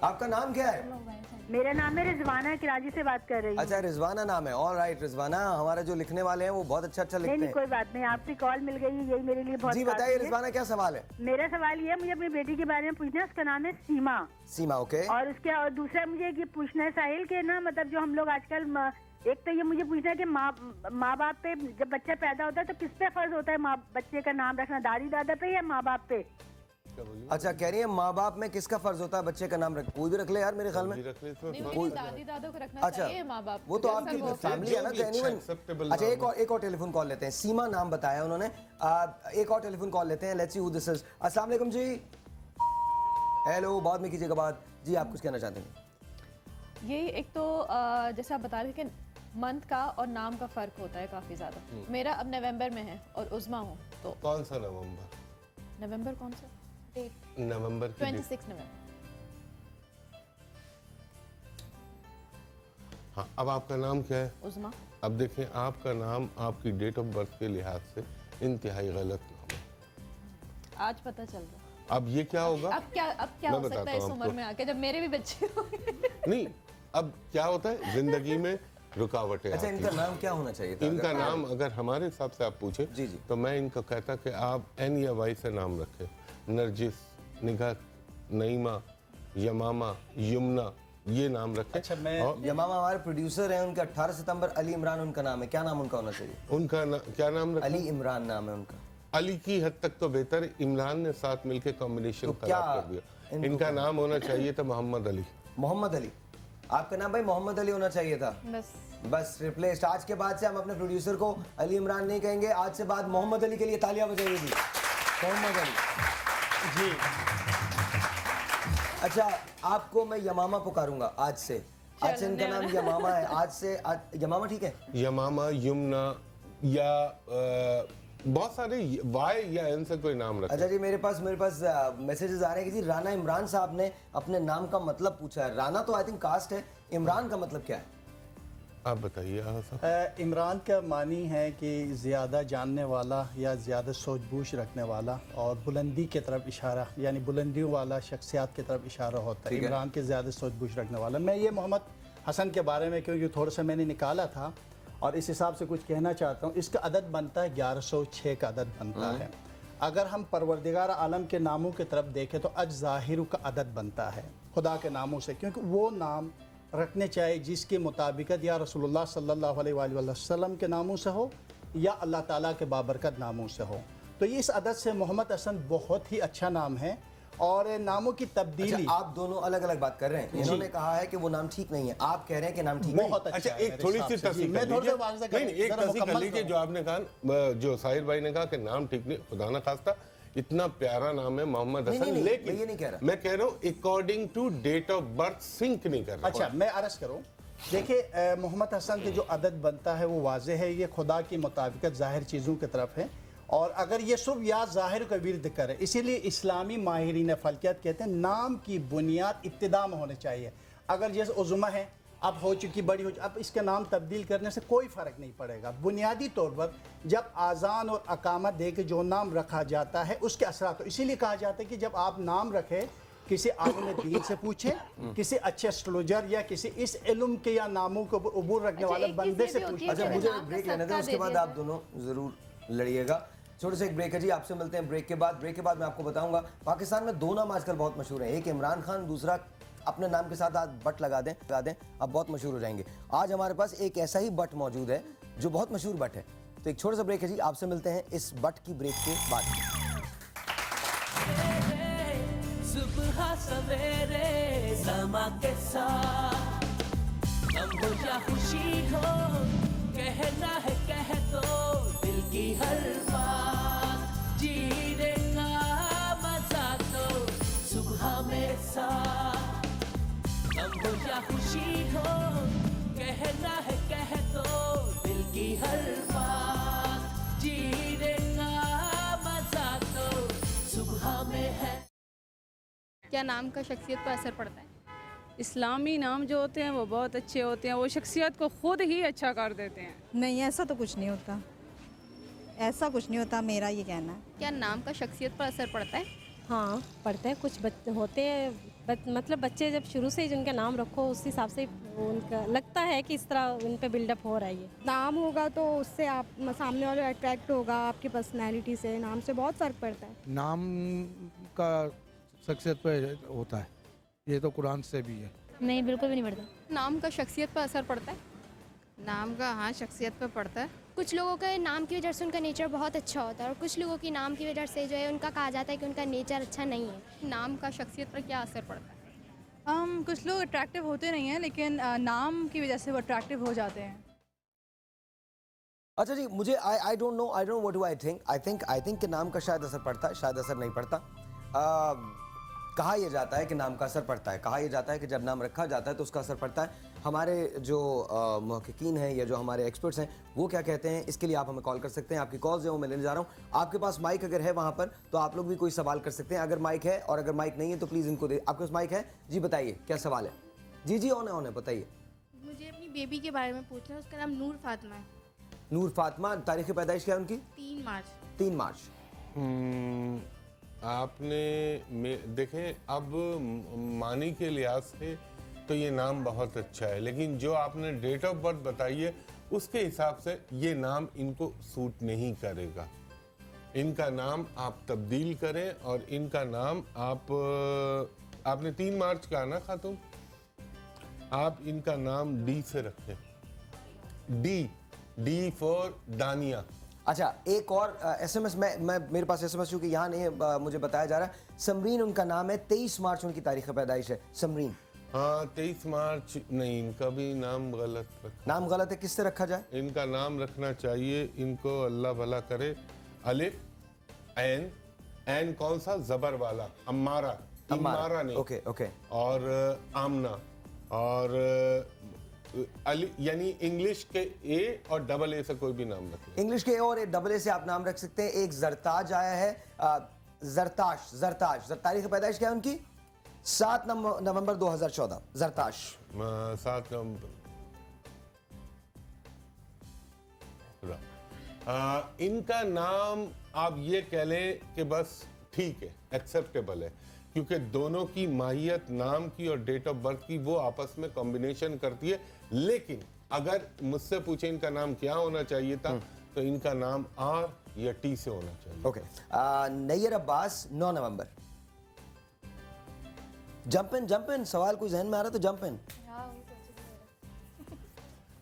Speaker 2: आपका नाम क्या है?
Speaker 22: मेरा नाम है रिजवाना, कराची से बात कर रही हूँ।
Speaker 2: अच्छा, रिजवाना नाम है। ऑल राइट रिजवाना, हमारे जो लिखने वाले हैं वो बहुत अच्छा लिखते हैं।
Speaker 22: नहीं, कोई बात नहीं, आपसे कॉल मिल गई है, यही मेरे लिए बहुत।
Speaker 2: जी बताइए रिजवाना, क्या सवाल है?
Speaker 22: मेरा सवाल ये है, मुझे अपनी बेटी के बारे में पूछना है, उसका नाम है सीमा।
Speaker 2: सीमा, ओके।
Speaker 22: और उसके और दूसरा मुझे ये पूछना है साहिल के ना, मतलब जो हम लोग आजकल, एक तो ये मुझे पूछना है कि माँ बाप पे जब बच्चा पैदा होता है तो किस पे फर्ज होता है बच्चे का नाम रखना, दादी दादा पे या माँ बाप पे?
Speaker 2: अच्छा, कह रही है माँ बाप में किसका फर्ज होता है बच्चे का नाम रख? कोई भी रख ले यार, मेरे ख्याल में
Speaker 11: कोई दादी दादा को रखना चाहिए, माँ बाप
Speaker 2: वो तो आपकी फैमिली है ना, तो एनीवन। अच्छा, एक और टेलीफोन कॉल लेते हैं। सीमा नाम बताया उन्होंने, एक और टेलीफोन कॉल लेते हैं। Let's see who this is. अस्सलाम वालेकुम जी। हेलो, बाद में कीजिएगा बात जी। आप कुछ कहना चाहते हैं?
Speaker 11: ये एक तो जैसे आप बता रहे थे कि मंथ का और नाम का फर्क होता है काफी ज्यादा। मेरा अब नवंबर में है और उज़मा हूँ, तो
Speaker 9: कौन सा नवंबर?
Speaker 11: नवंबर कौन सा डेट?
Speaker 9: नवंबर
Speaker 11: 26 नवंबर।
Speaker 9: हाँ, अब आपका नाम क्या है?
Speaker 11: उज़मा।
Speaker 9: अब देखें, आपका नाम आपकी डेट ऑफ बर्थ के लिहाज से इंतहाई गलत नाम है।
Speaker 11: आज पता चल रहा।
Speaker 9: अब ये क्या होगा?
Speaker 11: अब क्या हो सकता है इस उम्र में आके, जब मेरे भी बच्चे होंगे?
Speaker 9: नहीं, अब क्या होता है जिंदगी में रुकावटें।
Speaker 2: अच्छा, इनका नाम क्या होना चाहिए था?
Speaker 9: इनका नाम अगर हमारे हिसाब से आप पूछे तो मैं इनको कहता कि आप एन या वाई से नाम रखें। नरजिस, निगाह, नईमा, यमामा, यमुना, ये नाम रखें।
Speaker 2: अच्छा, यमामा हमारे प्रोड्यूसर हैं, उनका 18 सितंबर अली इमरान उनका नाम है। क्या नाम उनका होना चाहिए?
Speaker 9: उनका क्या नाम रखें?
Speaker 2: अली इमरान नाम है उनका।
Speaker 9: अली की हद तक तो बेहतर है, इमरान ने साथ मिलकर कॉम्बिनेशन खराब कर दिया। इनका नाम होना चाहिए था मोहम्मद अली।
Speaker 2: मोहम्मद अली, आपका नाम भाई मोहम्मद अली होना चाहिए था। बस रिप्लेस्ड। आज के बाद से हम अपने प्रोड्यूसर को अली इमरान नहीं कहेंगे, आज से बाद मोहम्मद अली के लिए तालियां बजाइए जी। मोहम्मद अली जी। अच्छा, आपको मैं यमामा पुकारूंगा आज से। आज से इनका नाम यमामा है। आज से यमामा, ठीक है?
Speaker 9: यमामा, यमुना या बहुत सारे वाई या एन से कोई नाम रखा।
Speaker 2: अच्छा जी, मेरे पास मैसेजेस आ रहे हैं कि जी राना इमरान साहब ने अपने नाम का मतलब पूछा है। राना तो आई थिंक कास्ट है, इमरान का मतलब क्या है?
Speaker 9: आप बताइए।
Speaker 10: इमरान का मानी है कि ज़्यादा जानने वाला या ज़्यादा सूझबूझ रखने वाला और बुलंदी की तरफ इशारा, यानी बुलंदियों वाला शख्सियत की तरफ इशारा होता है। इमरान के ज़्यादा सूझबूझ रखने वाला। मैं ये मोहम्मद हसन के बारे में क्योंकि थोड़ा सा मैंने निकाला था और इस हिसाब से कुछ कहना चाहता हूँ। इसका अदद बनता है 1106 का अदद बनता है। अगर हम परवरदिगार आलम के नामों की तरफ देखें तो अज ज़ाहिर का अदद बनता है खुदा के नामों से, क्योंकि वो नाम रखने चाहिए जिसके मुताबिकत या रसूलुल्लाह सल्लल्लाहु अलैहि वसल्लम के नामों से हो या अल्लाह ताला के बाबरकत नामों से हो। तो ये इस अदद से मोहम्मद हसन बहुत ही अच्छा नाम है। और नामों की तब्दीली।
Speaker 2: अच्छा, आप दोनों अलग अलग बात कर रहे हैं। इन्होंने कहा है कि वो नाम ठीक नहीं है, आप कह रहे हैं कि नाम ठीक
Speaker 10: बहुत
Speaker 2: है।
Speaker 10: अच्छा,
Speaker 9: एक थोड़ी सी तस्दीक कर लीजिए। जो आपने कहा, जो साहिर भाई ने कहा कि नाम ठीक नहीं, खुदा ना खास्ता इतना प्यारा नाम है मोहम्मद हसन, लेकिन
Speaker 2: ये नहीं कह रहा।
Speaker 9: मैं कह रहा हूँ according to date of birth sync नहीं कर रहा।
Speaker 10: अच्छा, मैं अर्ज करूँ, देखिए मोहम्मद हसन के जो अदद बनता है वो वाज़ेह है, ये खुदा की मुताबिकत ज़ाहिर चीज़ों की तरफ है। और अगर ये शुभ या ज़ाहिर का विर्द करे, इसीलिए इस्लामी माहिरीन फ़ल्कियत कहते हैं नाम की बुनियाद इब्तिदा में होनी चाहिए। अगर जैसे उज़्मा है, अब हो चुकी बड़ी हो चुकी, अब इसका नाम तब्दील करने से कोई फ़र्क नहीं पड़ेगा। बुनियादी तौर पर जब आज़ान और अकामत दे के जो नाम रखा जाता है उसके असरात, तो इसीलिए कहा जाता है कि जब आप नाम रखें किसी आलिम दीन से पूछे, किसी अच्छे एस्ट्रोलॉजर या किसी इस इल्म के या नामों के ऊपर उबूर रखने वाले बंदे से पूछे।
Speaker 2: अच्छा, मुझे ब्रेक लेने दें, उसके बाद आप दोनों ज़रूर लड़िएगा। छोटे से एक ब्रेक है जी, आपसे मिलते हैं ब्रेक के बाद। ब्रेक के बाद मैं आपको बताऊंगा पाकिस्तान में दो नाम आजकल बहुत मशहूर हैं, एक इमरान खान, दूसरा अपने नाम के साथ आप बट लगा दें, आप बहुत मशहूर हो जाएंगे। आज हमारे पास एक ऐसा ही बट मौजूद है जो बहुत मशहूर बट है। तो एक छोटा सा ब्रेक है जी, आपसे मिलते हैं इस बट की ब्रेक के बाद।
Speaker 1: सुबह सवेरे समा के साथ गम हो या खुशी हो, कहना है कह दो दिल की हर बात, जीने का मजा तो सुबह में साथ। गम हो या खुशी हो, कहना है कह दो दिल की हर बात, जीने का मजा तो सुबह में है।
Speaker 4: क्या नाम का शख्सियत पर असर पड़ता है? इस्लामी नाम जो होते हैं वो बहुत अच्छे होते हैं, वो शख्सियत को खुद ही अच्छा कर देते हैं।
Speaker 6: नहीं, ऐसा तो कुछ नहीं होता, ऐसा कुछ नहीं होता, मेरा ये कहना है।
Speaker 4: क्या नाम का शख्सियत पर असर पड़ता है?
Speaker 23: हाँ पढ़ते हैं। कुछ बच्चे होते हैं मतलब बच्चे जब शुरू से ही जिनका नाम रखो उस हिसाब से उनका लगता है कि इस तरह उन पे बिल्डअप हो रहा है। ये
Speaker 13: नाम होगा तो उससे आप सामने वाले अट्रैक्ट होगा आपकी पर्सनैलिटी से, नाम से बहुत फ़र्क पड़ता है।
Speaker 14: नाम का शख्सियत पे होता है, ये तो कुरान से भी है।
Speaker 4: नहीं, बिल्कुल भी नहीं पड़ता। नाम का शख्सियत पर असर पड़ता है? नाम का हाँ शख्सियत पर पड़ता है।
Speaker 24: कुछ लोगों के नाम की वजह से उनका नेचर बहुत अच्छा होता है और कुछ लोगों की नाम की वजह से जो है उनका कहा जाता है कि उनका नेचर अच्छा नहीं है।
Speaker 4: नाम का शख्सियत पर क्या असर पड़ता है?
Speaker 25: कुछ लोग अट्रैक्टिव होते नहीं हैं लेकिन नाम की वजह से वो अट्रैक्टिव हो जाते हैं।
Speaker 2: अच्छा जी, मुझे I don't know what do I think कि नाम का शायद असर पड़ता है, शायद असर नहीं पड़ता। कहा यह जाता है कि नाम का असर पड़ता है, कहा यह जाता है कि जब नाम रखा जाता है तो उसका असर पड़ता है। हमारे जो मुहक्किकीन हैं या जो हमारे एक्सपर्ट्स हैं वो क्या कहते हैं, इसके लिए आप हमें कॉल कर सकते हैं। आपकी कॉल्स जो मैं लेने जा रहा हूँ। आपके पास माइक अगर है वहाँ पर तो आप लोग भी कोई सवाल कर सकते हैं अगर माइक है, और अगर माइक नहीं है तो प्लीज़ इनको दे। आपके पास माइक है जी, बताइए क्या सवाल है। जी जी, ऑन है, बताइए।
Speaker 3: मुझे अपनी बेबी के बारे में पूछना है, उसका नाम नूर फातिमा है।
Speaker 2: नूर फातिमा, तारीख़ पैदाइश क्या है उनकी?
Speaker 3: 3 मार्च।
Speaker 2: 3 मार्च।
Speaker 9: आपने देखें, अब मानी के लिहाज से तो ये नाम बहुत अच्छा है, लेकिन जो आपने डेट ऑफ बर्थ बताई है उसके हिसाब से ये नाम इनको सूट नहीं करेगा। इनका नाम आप तब्दील करें और इनका नाम आपने 3 मार्च का ना खातून, आप इनका नाम डी से रखें। डी फॉर दानिया।
Speaker 2: अच्छा, एक और एसएमएस मेरे पास एसएमएस चूँकि यहाँ नहीं है मुझे बताया जा रहा है। समरीन उनका नाम है, 23 मार्च उनकी तारीख पैदाइश है। समरीन।
Speaker 9: हाँ, 23 मार्च नहीं, इनका भी नाम गलत रखा।
Speaker 2: नाम गलत है, किससे रखा जाए?
Speaker 9: इनका नाम रखना चाहिए, इनको अल्लाह भला करे, अलिफ एन कौन सा जबर वाला, अम्मारा नहीं,
Speaker 2: ओके।
Speaker 9: और आमना, और अली यानी इंग्लिश के ए और डबल ए से कोई भी नाम रख लें।
Speaker 2: इंग्लिश के ए और डबल ए से आप नाम रख सकते हैं। एक जरताज आया है, जरताश, जरताज, तारीख पैदाइश क्या है उनकी? 7 नवंबर 2014। जरताश
Speaker 9: 7 नवंबर। इनका नाम आप ये कह लें कि बस ठीक है, एक्सेप्टेबल है, क्योंकि दोनों की माहियत नाम की और डेट ऑफ बर्थ की वो आपस में कॉम्बिनेशन करती है। लेकिन अगर मुझसे पूछे इनका नाम क्या होना चाहिए था, तो इनका नाम आर या टी से होना चाहिए।
Speaker 2: ओके। नैयर अब्बास 9 नवंबर। जंप इन, सवाल कोई जहन में आ रहा तो जंप इन।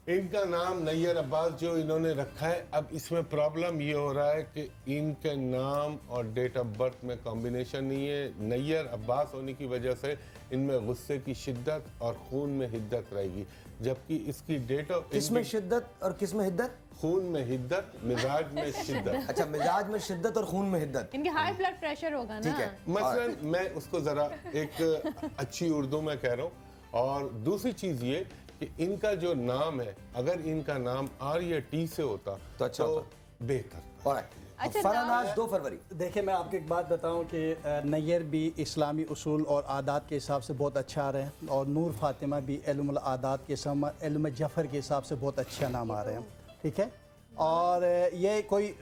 Speaker 9: इनका नाम नैयर अब्बास जो इन्होंने रखा है, अब इसमें प्रॉब्लम ये हो रहा है कि इनके नाम और डेट ऑफ बर्थ में कॉम्बिनेशन नहीं है। नैयर अब्बास होने की वजह से इनमें गुस्से की शिद्दत और खून में हिद्दत रहेगी, जबकि इसकी डेट ऑफ
Speaker 2: किसमें शिद्दत और किसमें हिद्दत?
Speaker 9: खून में हिद्दत, मिजाज में शिद्दत।
Speaker 2: अच्छा, मिजाज में शिद्दत और खून में हिद्दत।
Speaker 11: इनके हाई ब्लड प्रेशर होगा ना।
Speaker 2: ठीक है।
Speaker 9: मसलन मैं उसको जरा एक अच्छी उर्दू में कह रहा हूँ। और दूसरी चीज ये कि इनका जो नाम है, अगर इनका नाम आर या टी से होता तो अच्छा बेहतर।
Speaker 2: अच्छा, फरानाज 2 फरवरी।
Speaker 10: देखिए, मैं आपको एक बात बताऊं कि नैयर भी इस्लामी उसूल और आदात के हिसाब से बहुत अच्छा आ रहे हैं, और नूर फातिमा भी इल्मुल आदात के समय इल्म जफ़र के हिसाब से बहुत अच्छा नाम आ रहे हैं। ठीक है, और ये कोई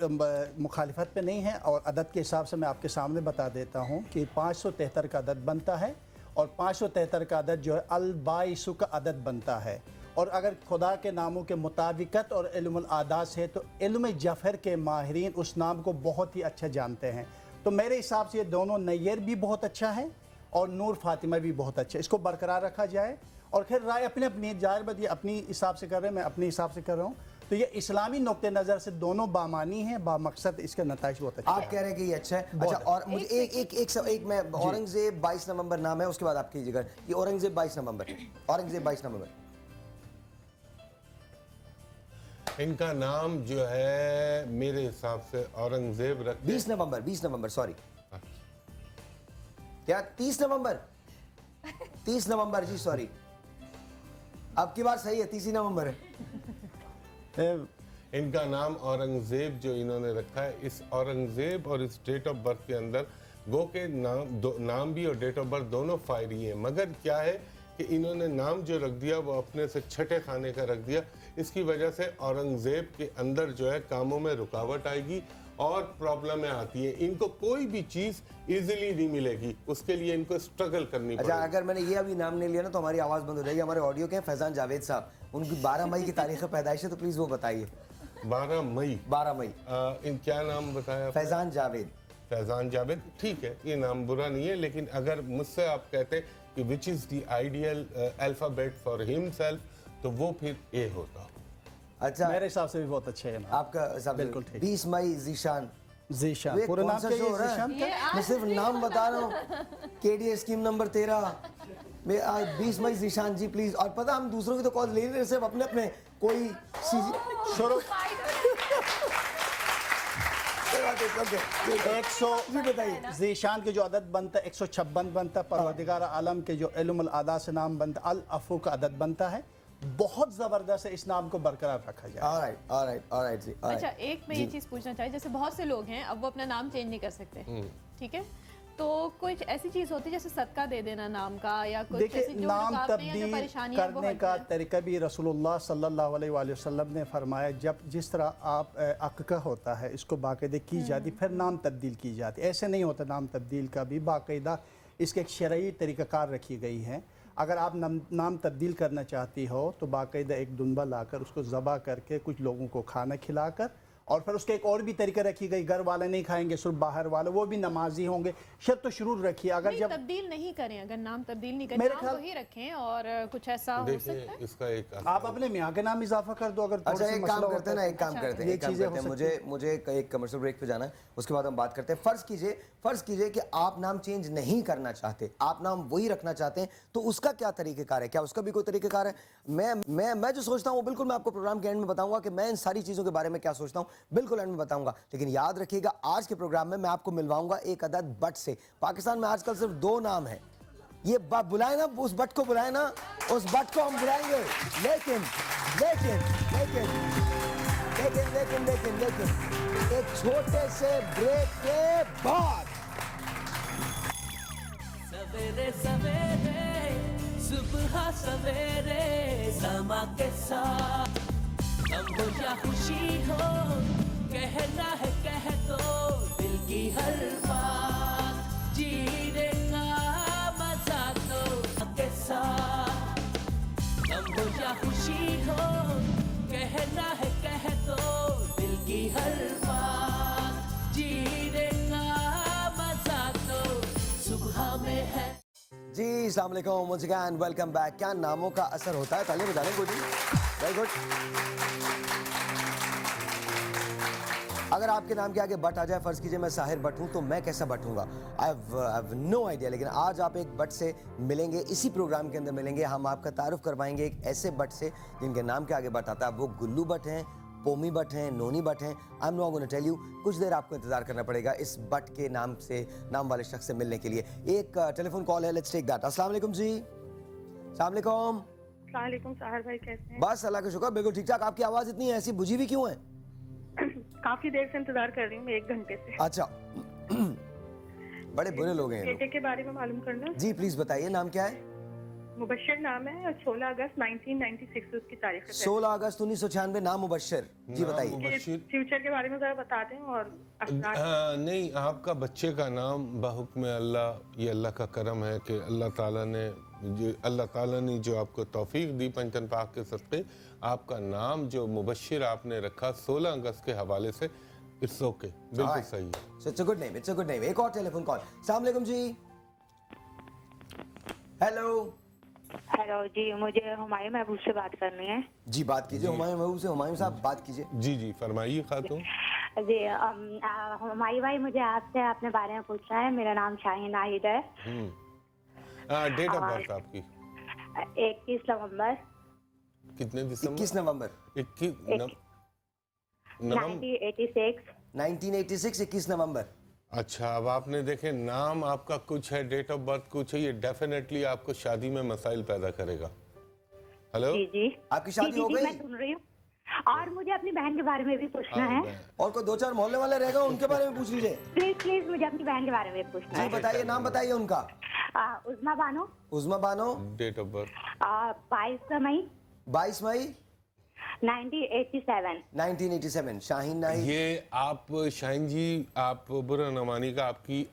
Speaker 10: मुखालिफत पे नहीं है। और अदद के हिसाब से मैं आपके सामने बता देता हूँ कि 573 का अदद बनता है, और 573 का अदद जो है अल-बाइसु का अदद बनता है। और अगर खुदा के नामों के मुताबिकत और इल्मुल आदात से, तो इल्म जफ़र के माहिरीन उस नाम को बहुत ही अच्छा जानते हैं। तो मेरे हिसाब से ये दोनों, नैयर भी बहुत अच्छा है और नूर फातिमा भी बहुत अच्छा है। इसको बरकरार रखा जाए, और फिर राय अपने अपनी, जाहिर बात ये अपनी हिसाब से कर रहे हैं, मैं अपने हिसाब से कर रहा हूँ। तो ये इस्लामी नुक्ते नज़र से दोनों बामानी हैं, बामकसद इसके नताइज बहुत अच्छे
Speaker 2: आप कह रहे हैं कि ये अच्छा है। अच्छा, और मुझे एक मैं औरंगजेब 22 नवंबर नाम है, उसके बाद आप कीजिएगा कि औरंगजेब 22 नवंबर। औरंगजेब 22 नवंबर।
Speaker 9: इनका नाम जो है मेरे हिसाब से औरंगजेब रख
Speaker 2: 20 नवंबर सॉरी, क्या 30 नवंबर 30 नवंबर जी, सॉरी, अब की बात सही है, 30 नवंबर है।
Speaker 9: इनका नाम औरंगजेब जो इन्होंने रखा है, इस औरंगजेब और इस डेट ऑफ बर्थ के अंदर गो के नाम भी और डेट ऑफ बर्थ दोनों फायरी हैं, मगर क्या है कि इन्होंने नाम जो रख दिया वो अपने से छठे खाने का रख दिया। इसकी वजह से औरंगजेब के अंदर जो है कामों में रुकावट आएगी और प्रॉब्लमें आती हैं। इनको कोई भी चीज़ इजीली नहीं मिलेगी, उसके लिए इनको स्ट्रगल करनी पड़ेगी।
Speaker 2: अच्छा, अगर मैंने ये अभी नाम नहीं लिया ना तो हमारी आवाज़ बंद हो जाएगी। हमारे ऑडियो के फैजान जावेद साहब, उनकी 12 मई की तारीख पैदाइश है, तो प्लीज़ वो बताइए।
Speaker 9: 12 मई। इन क्या नाम बताया?
Speaker 2: फैजान जावेद।
Speaker 9: फैजान जावेद, ठीक है, ये नाम बुरा नहीं है, लेकिन अगर मुझसे आप कहते कि which is the ideal alphabet for himself, तो वो फिर ए होता।
Speaker 10: अच्छा, मेरे हिसाब से भी बहुत अच्छे है।
Speaker 2: आपका हिसाब बिल्कुल ठीक। 20 मई जीशान।
Speaker 10: पूरा नाम क्या है जीशान का?
Speaker 2: मैं सिर्फ नाम बता रहा हूँ। केडीए स्कीम नंबर 13 में 20 मई जीशान जी प्लीज। और पता, हम दूसरों की तो कॉल ले रहे, सिर्फ अपने अपने कोई शुरू
Speaker 10: 100 बताइए। जीशान के जो अदद बनता है 156 बनता है। परवरदिगार आलम के जो इल्मुल आदा से नाम बनता है, अल अफू का अदद बनता है। बहुत जबरदस्त है, इस नाम को बरकरार रखा जाए।
Speaker 2: ऑलराइट जी।
Speaker 11: अच्छा, एक मैं ये चीज़ पूछना चाहिए, जैसे बहुत से लोग हैं अब वो अपना नाम चेंज नहीं कर सकते, ठीक है, तो कुछ ऐसी चीज़ होती है जैसे सदका दे देना नाम का, या कुछ ऐसी जो
Speaker 10: नाम तब्दील करने का तरीका भी रसूलुल्लाह सल्लल्लाहु अलैहि वसल्लम ने फरमाया। जब जिस तरह आप अक़ीक़ा होता है, इसको बाकायदे की जाती, फिर नाम तब्दील की जाती। ऐसे नहीं होता, नाम तब्दील का भी बाकायदा इसके एक शरई तरीक़ाकार रखी गई है। अगर आप नाम तब्दील करना चाहती हो तो बाकायदा एक दुम्बा लाकर उसको ज़बा करके कुछ लोगों को खाना खिलाकर, और फिर उसके एक और भी तरीका रखी गई, घर वाले नहीं खाएंगे, सिर्फ बाहर वाले, वो भी नमाजी होंगे। शर्त तो शुरू रखिए, अगर जब
Speaker 11: तब्दील नहीं करें, अगर नाम तब्दील नहीं करें, नाम वही रखें, और कुछ ऐसा हो सकता है
Speaker 9: इसका एक
Speaker 10: आप अपने मियाँ के नाम इजाफा कर दो। अगर
Speaker 2: अच्छा, एक काम करते हैं ना, एक काम करते हैं, मुझे एक कमर्शियल ब्रेक पे जाना है, उसके बाद हम बात करते हैं। फर्ज कीजिए कि आप नाम चेंज नहीं करना चाहते, आप नाम वही रखना चाहते हैं, तो उसका क्या तरीक़ेकार है? क्या उसका भी कोई तरीक़ेकार है? मैं जो सोचता हूँ बिल्कुल मैं आपको प्रोग्राम के एंड में बताऊंगा कि मैं इन सारी चीज़ों के बारे में क्या सोचता हूँ, बिल्कुल एंड में बताऊंगा। लेकिन याद रखिएगा, आज के प्रोग्राम में मैं आपको मिलवाऊंगा एक अदद बट से। पाकिस्तान में आजकल सिर्फ 2 नाम है, ये बुलाए ना, उस बट को बुलाए ना, उस बट को हम बुलाएंगे। लेकिन लेकिन लेकिन लेकिन लेकिन लेकिन लेकिन एक छोटे से ब्रेक के बाद
Speaker 1: सवेरे सवेरे सुबह सवेरे समा के साथ गम हो या खुशी हो, कहना है कह दो दिल की हर बात, जीने का मजा तो के साथ गम हो या खुशी हो, कहना है कह दो दिल की हर बात, जीने का मजा तो सुबह में है।
Speaker 2: जी अस्सलाम वालेकुम, once again वेलकम बैक। क्या नामों का असर होता है? तालियां बजा लें गुड, वेरी गुड। अगर आपके नाम के आगे बट आ जाए, फर्ज कीजिए मैं साहिर बट हूं, तो मैं कैसा बट हूंगा? I have no idea. लेकिन आज आप एक बट से मिलेंगे, इसी प्रोग्राम के अंदर मिलेंगे। हम आपका तारुफ करवाएंगे एक ऐसे बट से जिनके नाम के आगे बट आता है। वो गुल्लू बट हैं, पोमी बट हैं, नोनी बट हैं। I am not gonna tell you. कुछ देर आपको इंतजार करना पड़ेगा इस बट के नाम से, नाम वाले शख्स से मिलने के लिए। एक टेलीफोन कॉल है, लेट्स टेक दैट। अस्सलाम वालेकुम जी। अस्सलाम वालेकुम।
Speaker 5: अस्सलाम वालेकुम साहिर भाई, कैसे हैं?
Speaker 2: बस अल्लाह का शुक्र, बिल्कुल ठीक ठाक। आपकी आवाज़ इतनी ऐसी बुझी हुई क्यों है?
Speaker 5: काफी देर से इंतजार कर रही हूँ मैं, 1 घंटे से।
Speaker 2: अच्छा बड़े बुरे लोग हैं ये
Speaker 5: बेटे के बारे में मालूम करना।
Speaker 2: लोग। जी प्लीज बताइए, नाम क्या है?
Speaker 5: मुबश्शिर नाम है, 16 अगस्त 1996 उसकी तारीख है।
Speaker 2: 16 अगस्त 1996, नाम मुबश्शिर। जी बताइए।
Speaker 5: फ्यूचर के बारे में जरा बता दें। और
Speaker 9: नहीं, आपका बच्चे का नाम बहुक्म अल्लाह, ये अल्लाह का करम है कि अल्लाह ताला ने जो आपको तौफीक दी पंचन पाक के सदक़े, आपका नाम जो मुबश्शिर आपने रखा 16 अगस्त के हवाले से, इट्स ओके, बिल्कुल सही है।
Speaker 2: So it's a good name, it's a good name. एक और टेलीफोन कॉल। अस्सलाम वालेकुम जी। हेलो
Speaker 7: हेलो जी, मुझे हुमायूं महबूब से बात करनी है।
Speaker 2: जी बात कीजिए हुमायूं महबूब से। हुमायूं साहब बात कीजिए।
Speaker 9: जी जी फरमाइए खातून।
Speaker 7: जी हुमायूं भाई, मुझे आपसे अपने बारे में पूछना है। मेरा नाम शाहीन नाहिद है।
Speaker 9: डेट ऑफ बर्थ आपकी?
Speaker 7: 21 नवंबर।
Speaker 9: कितने दिसंबर?
Speaker 2: 21 नवंबर 1986। 21 नवंबर।
Speaker 9: अच्छा, अब आपने देखे नाम आपका कुछ है, डेट ऑफ बर्थ कुछ है, ये डेफिनेटली आपको शादी में मसाइल पैदा करेगा। हेलो
Speaker 7: जी जी,
Speaker 2: आपकी शादी हो गई?
Speaker 7: मैं सुन रही हूँ। और मुझे अपनी बहन के बारे में भी पूछना है।
Speaker 2: और कोई 2-4 मोहल्ले वाले रहेगा, उनके बारे में पूछ लीजिए।
Speaker 7: प्लीज प्लीज, मुझे अपनी बहन के बारे में पूछना है।
Speaker 2: जी बताइए, नाम बताइए उनका।
Speaker 7: Uzma Bano.
Speaker 9: Uzma Bano. Date of birth?
Speaker 7: 22 मई
Speaker 2: 22 मई
Speaker 7: 1987।
Speaker 2: शाहीन नाहिद।
Speaker 9: ये आप शाहीन जी, आप बुरा न मानिएगा,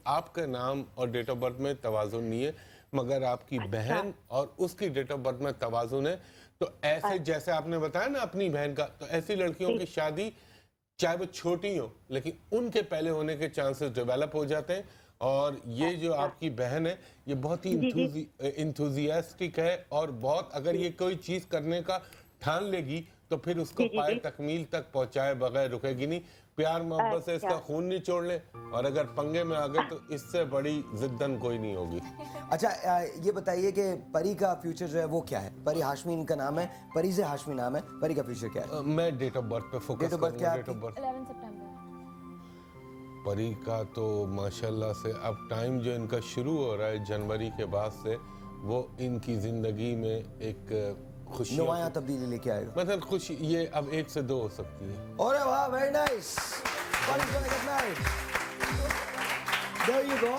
Speaker 9: आपका नाम और डेट ऑफ बर्थ में तवाज़ुन नहीं है, मगर आपकी बहन और उसकी डेट ऑफ बर्थ में तवाज़ुन है। तो ऐसे जैसे आपने बताया ना अपनी बहन का, तो ऐसी लड़कियों की शादी चाहे वो छोटी हो, लेकिन उनके पहले होने के चांसेस डेवलप हो जाते हैं। और ये जो आपकी बहन है, ये बहुत ही इंथुजियास्टिक है, और बहुत, अगर ये कोई चीज़ करने का ठान लेगी तो फिर उसको पाए तकमील तक पहुंचाए बगैर रुकेगी नहीं। प्यार मोहब्बत से इसका खून नहीं छोड़ ले, और अगर पंगे में आ गए तो इससे बड़ी जिद्दन कोई नहीं होगी।
Speaker 2: अच्छा ये बताइए कि परी का फ्यूचर जो है वो क्या है? परी हाशमी इनका नाम है, परी से हाशमी नाम है। परी का फ्यूचर क्या है?
Speaker 9: मैं डेट ऑफ बर्थ पे फोकस करूंगा। डेट ऑफ बर्थ
Speaker 21: 11 सितंबर।
Speaker 9: परी का तो माशाल्लाह से अब टाइम जो इनका शुरू हो रहा है जनवरी के बाद से, वो इनकी जिंदगी में एक खुशी,
Speaker 2: नया तब्दीली लेके आएगा।
Speaker 9: मतलब खुशी, ये अब 1 से 2 हो सकती है।
Speaker 2: अरे वाह, very nice. There you go.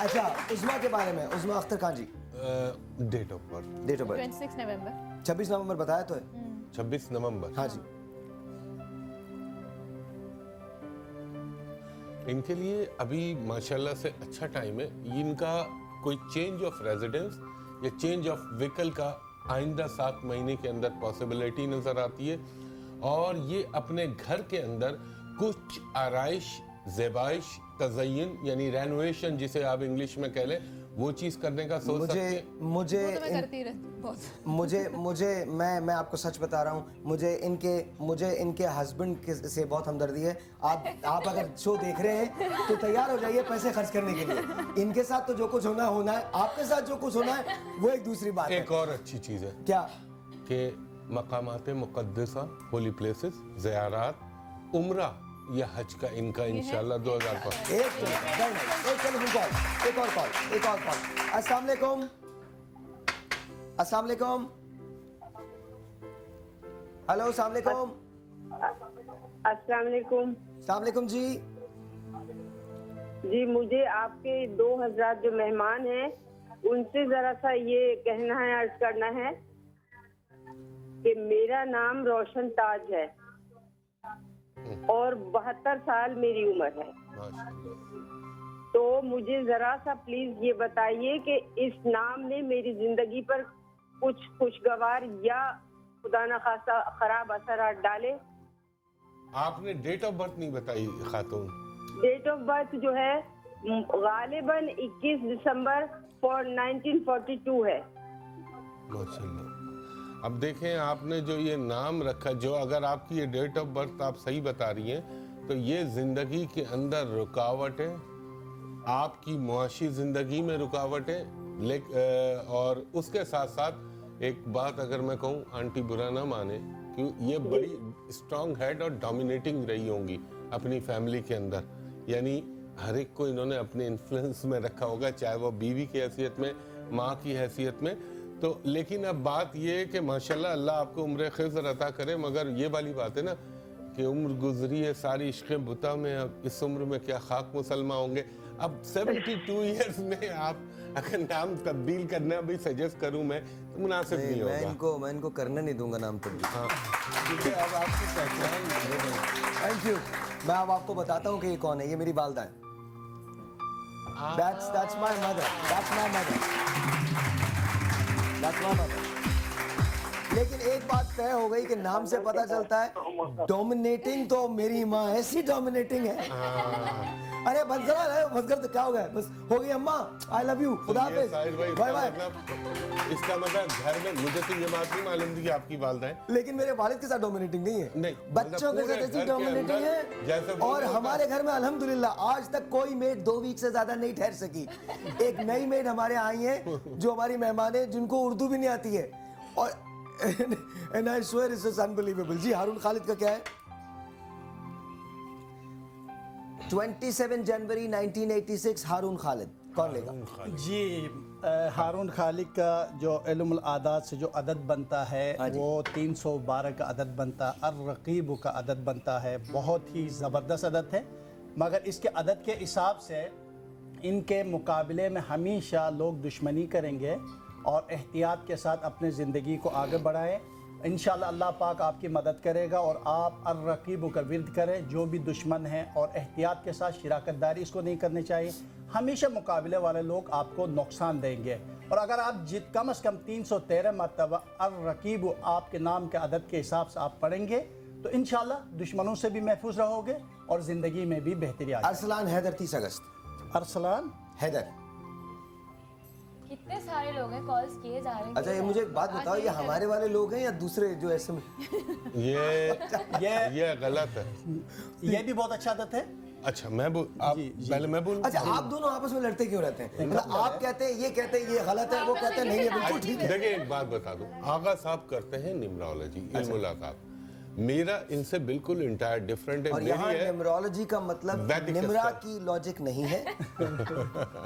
Speaker 2: अच्छा उज़मा के बारे में, Uzma Akhtar Khan ji.
Speaker 9: Date of birth?
Speaker 2: Date of birth
Speaker 11: 26 नवंबर।
Speaker 2: 26 नवंबर बताया तो है।
Speaker 9: 26 नवंबर।
Speaker 2: हाँ जी।
Speaker 9: इनके लिए अभी माशाल्लाह से अच्छा टाइम है। इनका कोई चेंज ऑफ रेजिडेंस या चेंज ऑफ व्हीकल का आइंदा 7 महीने के अंदर पॉसिबिलिटी नज़र आती है। और ये अपने घर के अंदर कुछ आराइश, ज़ेबाइश, तज़य्युन यानी रेनोवेशन जिसे आप इंग्लिश में कह लें, वो चीज़ करने का सोच सकते हैं।
Speaker 2: मैं आपको सच बता रहा हूँ, मुझे इनके हस्बैंड से बहुत हमदर्दी है। आप अगर शो देख रहे हैं तो तैयार हो जाइए पैसे खर्च करने के लिए। इनके साथ तो जो कुछ होना है, आपके साथ जो कुछ होना है वो एक दूसरी बात है।
Speaker 9: एक और अच्छी चीज़ है
Speaker 2: क्या
Speaker 9: कि मकामात मुक़द्दसा, होली प्लेसेस, ज़ियारात, उम्रा या हज का इनका इंशाल्लाह 2005।
Speaker 2: एक और कॉल। अस्सलाम वालेकुम। अस्सलाम वालेकुम। हेलो, अस्सलाम वालेकुम।
Speaker 20: अस्सलाम वालेकुम।
Speaker 2: अस्सलाम वालेकुम जी।
Speaker 20: जी, मुझे आपके 2 हज़रात जो मेहमान हैं उनसे जरा सा ये कहना है, अर्ज करना है कि मेरा नाम रोशन ताज है और 72 साल मेरी उम्र है। तो मुझे जरा सा प्लीज ये बताइए कि इस नाम ने मेरी जिंदगी पर कुछ खुशगवार या खुदा न खासा खराब असर डाले।
Speaker 9: आपने डेट ऑफ बर्थ नहीं बताई खातून।
Speaker 20: डेट ऑफ बर्थ जो है गालिबन 21 दिसंबर 1942 है।
Speaker 9: माशाल्लाह। अब देखें, आपने जो ये नाम रखा, जो अगर आपकी ये डेट ऑफ बर्थ आप सही बता रही हैं तो ये ज़िंदगी के अंदर रुकावट है, आपकी मुआशी ज़िंदगी में रुकावट है। और उसके साथ साथ एक बात अगर मैं कहूँ, आंटी बुरा ना माने, कि ये बड़ी स्ट्रॉन्ग हेड और डोमिनेटिंग रही होंगी अपनी फैमिली के अंदर, यानी हर एक को इन्होंने अपने इन्फ्लुएंस में रखा होगा, चाहे वो बीवी की हैसियत में, माँ की हैसियत में। तो लेकिन अब बात ये है कि माशाल्लाह अल्लाह आपको उम्र खिज़र अता करे, मगर ये वाली बात है ना कि उम्र गुजरी है सारी इश्क़ बुता में, अब इस उम्र में क्या खाक मुसलमान होंगे। अब 72 ईयर्स में आप अगर नाम तब्दील करना भी सजेस्ट करूं मैं तो मुनासिब नहीं होगा।
Speaker 2: मैं इनको करने नहीं दूंगा नाम तब्दील।
Speaker 9: हाँ, क्योंकि अब आपकी पहचान।
Speaker 2: Thank you. मैं अब आपको बताता हूँ कि ये कौन है। ये मेरी वालदा है। That's my mother. That's my mother. That's my mother. लेकिन एक बात तय हो गई कि नाम से पता चलता है डोमिनेटिंग तो मेरी माँ ऐसी डोमिनेटिंग है। अरे बस कर तो क्या हो गया, बस हो गई अम्मा, आई लव यू, खुदा हाफिज़, बाय बाय।
Speaker 9: इसका मतलब घर में, मुझे तो ये बात नहीं मालूम थी कि आपकी वालदा है,
Speaker 2: लेकिन मेरे वालिद के साथ डोमिनेटिंग नहीं है,
Speaker 9: नहीं
Speaker 2: बच्चों के साथ ऐसी डोमिनेटिंग है। और हमारे घर में अल्हम्दुलिल्लाह आज तक कोई मेड 2 वीक से ज्यादा नहीं ठहर सकी। एक नई मेड हमारे आई है जो हमारी मेहमान है, जिनको उर्दू भी नहीं आती है। और and I swear it's unbelievable। जी, हारून खालिद का क्या है? 27 जनवरी 1986 हारून खालिद, कौन लेगा?
Speaker 10: जी, हारून खालिद का जो इल्मुल आदात से जो अदद बनता है वो 312 का अदद बनता है, अर-रकीब का अदद बनता है। बहुत ही ज़बरदस्त अदद है, मगर इसके अदद के हिसाब से इनके मुकाबले में हमेशा लोग दुश्मनी करेंगे और एहतियात के साथ अपने ज़िंदगी को आगे बढ़ाएं। इंशाअल्लाह अल्लाह पाक आपकी मदद करेगा और आप अर-रकीब का विर्द करें। जो भी दुश्मन हैं और एहतियात के साथ शिराकत दारी इसको नहीं करनी चाहिए। हमेशा मुकाबले वाले लोग आपको नुकसान देंगे। और अगर आप कम से कम 313 मरतबा अर-रकीब आपके नाम के अदद के हिसाब से आप पढ़ेंगे तो इंशाअल्लाह दुश्मनों से भी महफूज रहोगे और ज़िंदगी में भी बेहतरी आएगी।
Speaker 2: अरसलान हैदर 30 अगस्त।
Speaker 10: अरसलान
Speaker 2: हैदर।
Speaker 21: कितने सारे लोग हैं, कॉल्स किए जा रहे हैं।
Speaker 2: अच्छा, ये मुझे एक बात बताओ, ये हमारे वाले लोग हैं या दूसरे जो ऐसे में?
Speaker 9: ये गलत है।
Speaker 10: ये भी बहुत अच्छा आदत है।
Speaker 9: अच्छा, पहले मैं बोलूं।
Speaker 2: अच्छा, आप दोनों आपस में लड़ते क्यों रहते हैं? मतलब आप कहते हैं ये गलत है, वो कहते हैं नहीं ये बिल्कुल ठीक है।
Speaker 9: देखिए, एक बात बता दूं, आगा साहब करते हैं न्यूमरोलॉजी, इल्मुल आदात। मेरा इनसे बिल्कुल इंटायर डिफरेंट है।
Speaker 2: और यहाँ न्यूमरोलॉजी का मतलब निम्रा की लॉजिक नहीं है।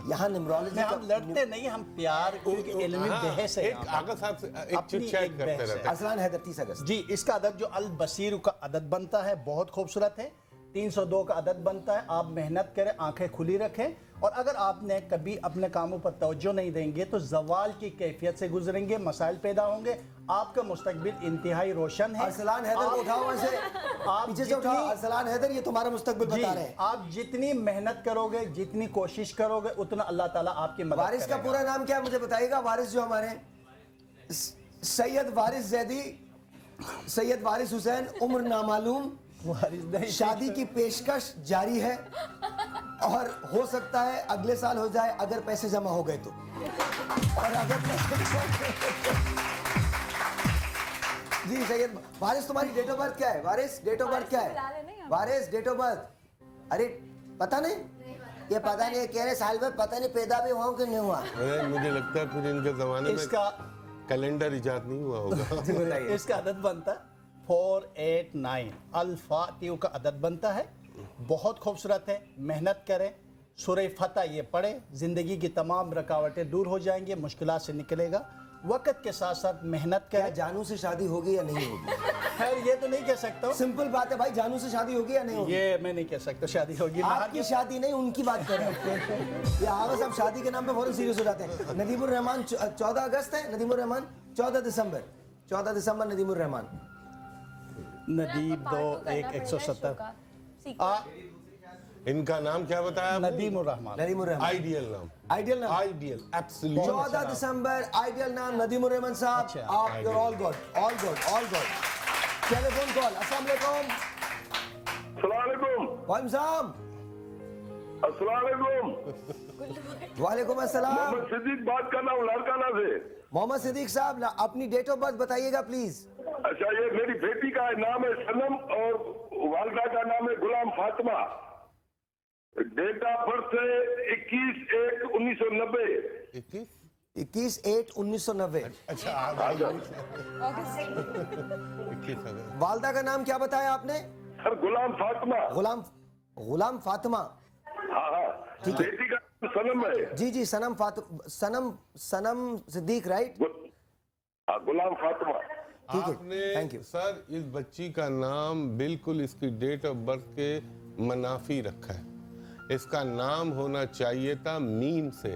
Speaker 2: यहाँ न्यूमरोलॉजी
Speaker 10: हम लड़ते नहीं, हम प्यार की इल्मी बहस है।
Speaker 9: एक आगा साहब से एक चिट-चैट करते रहते हैं।
Speaker 2: अरसलान हैदर 30 अगस्त।
Speaker 10: जी, इसका अदद जो अल बसीर का अदद बनता है बहुत खूबसूरत है। 302 का अदद बनता है। आप मेहनत करें, आंखें खुली रखें, और अगर आपने कभी अपने कामों पर तवज्जो नहीं देंगे तो जवाल की कैफियत से गुजरेंगे, मसाइल पैदा होंगे। आपका मुस्तकबिल इंतहाई रोशन है।
Speaker 2: अरसलान हैदर को उठाओ ऐसे, आप पीछे से उठाओ। अरसलान हैदर, ये तुम्हारा मुस्तकबिल बता रहे हैं।
Speaker 10: आप जितनी मेहनत करोगे, जितनी कोशिश करोगे, उतना अल्लाह ताला आपकी मदद
Speaker 2: वारिस का पूरा नाम क्या है मुझे बताइएगा? वारिस जो हमारे सैयद वारिस जैदी, सैयद वारिस हुसैन, उम्र नामालूम, शादी की पेशकश जारी है और हो सकता है अगले साल हो जाए अगर पैसे जमा हो गए तो। और अगर जी सैयद वारिस, तुम्हारी डेट ऑफ बर्थ क्या है? वारिस, डेट ऑफ बर्थ क्या है? वारिस, डेट ऑफ बर्थ? अरे पता नहीं, ये पता नहीं कह रहे साल में, पता नहीं पैदा भी हुआ कि नहीं हुआ।
Speaker 9: मुझे लगता है फिर इनके जमाने में
Speaker 10: इसका
Speaker 9: कैलेंडर इजाद नहीं हुआ होगा।
Speaker 10: इसका अदद बनता है 489। अल-फातिह का अदद बनता है। बहुत खूबसूरत है। मेहनत करें, सूरह फतह ये पढ़ें, ज़िंदगी की तमाम रुकावटें दूर हो जाएंगी, मुश्किलात से निकलेगा। वक्त के साथ साथ मेहनत करें।
Speaker 2: जानू से शादी होगी या नहीं होगी?
Speaker 10: खैर ये तो नहीं कह सकता।
Speaker 2: सिंपल बात है भाई, जानू से शादी होगी या नहीं होगी?
Speaker 10: ये मैं नहीं कह सकता शादी होगी।
Speaker 2: आपकी शादी नहीं, उनकी बात कर रहे हैं। ये आगा साहब शादी के नाम पे फौरन सीरियस हो जाते हैं। नदीमुर रहमान 14 अगस्त है, नदीमुर रहमान 14 दिसंबर नदीमुर रहमान।
Speaker 10: नदीब 2-1-170।
Speaker 9: इनका नाम क्या बताया?
Speaker 10: नदीमुर रहमान।
Speaker 9: आइडियल नाम, आइडियल, एब्सोल्यूट।
Speaker 2: 14 दिसंबर, आइडियल नाम नदीमुर रहमान साहब। आप you all good, all good, all good. Telephone call. अस्सलाम वालेकुम।
Speaker 8: अस्सलाम वालेकुम।
Speaker 2: वालेकुम सलाम।
Speaker 8: अस्सलाम वालेकुम।
Speaker 2: वालेकुम अस्सलाम।
Speaker 8: मोहम्मद सिद्दीक बात कर रहा हूँ लाड़काना से।
Speaker 2: मोहम्मद सिद्दीक साहब अपनी डेट ऑफ बर्थ बताइएगा प्लीज।
Speaker 8: अच्छा, ये मेरी बेटी का नाम है सनम और वालदा का नाम है गुलाम फातिमा। डेट ऑफ बर्थ है 21/1/1990।
Speaker 2: 21/1/1990।
Speaker 9: अच्छा,
Speaker 2: वालदा का नाम क्या बताया आपने?
Speaker 8: सर गुलाम फातिमा।
Speaker 2: गुलाम फातिमा।
Speaker 8: हाँ,
Speaker 2: ठीक है।
Speaker 8: बेटी का नाम सनम है।
Speaker 2: जी सनम सिद्दीक, राइट?
Speaker 8: गुलाम फातिमा।
Speaker 2: ठीक है,
Speaker 9: थैंक यू सर। इस बच्ची का नाम बिल्कुल इसकी डेट ऑफ बर्थ के मनाफी रखा है। इसका नाम होना चाहिए था मीम से।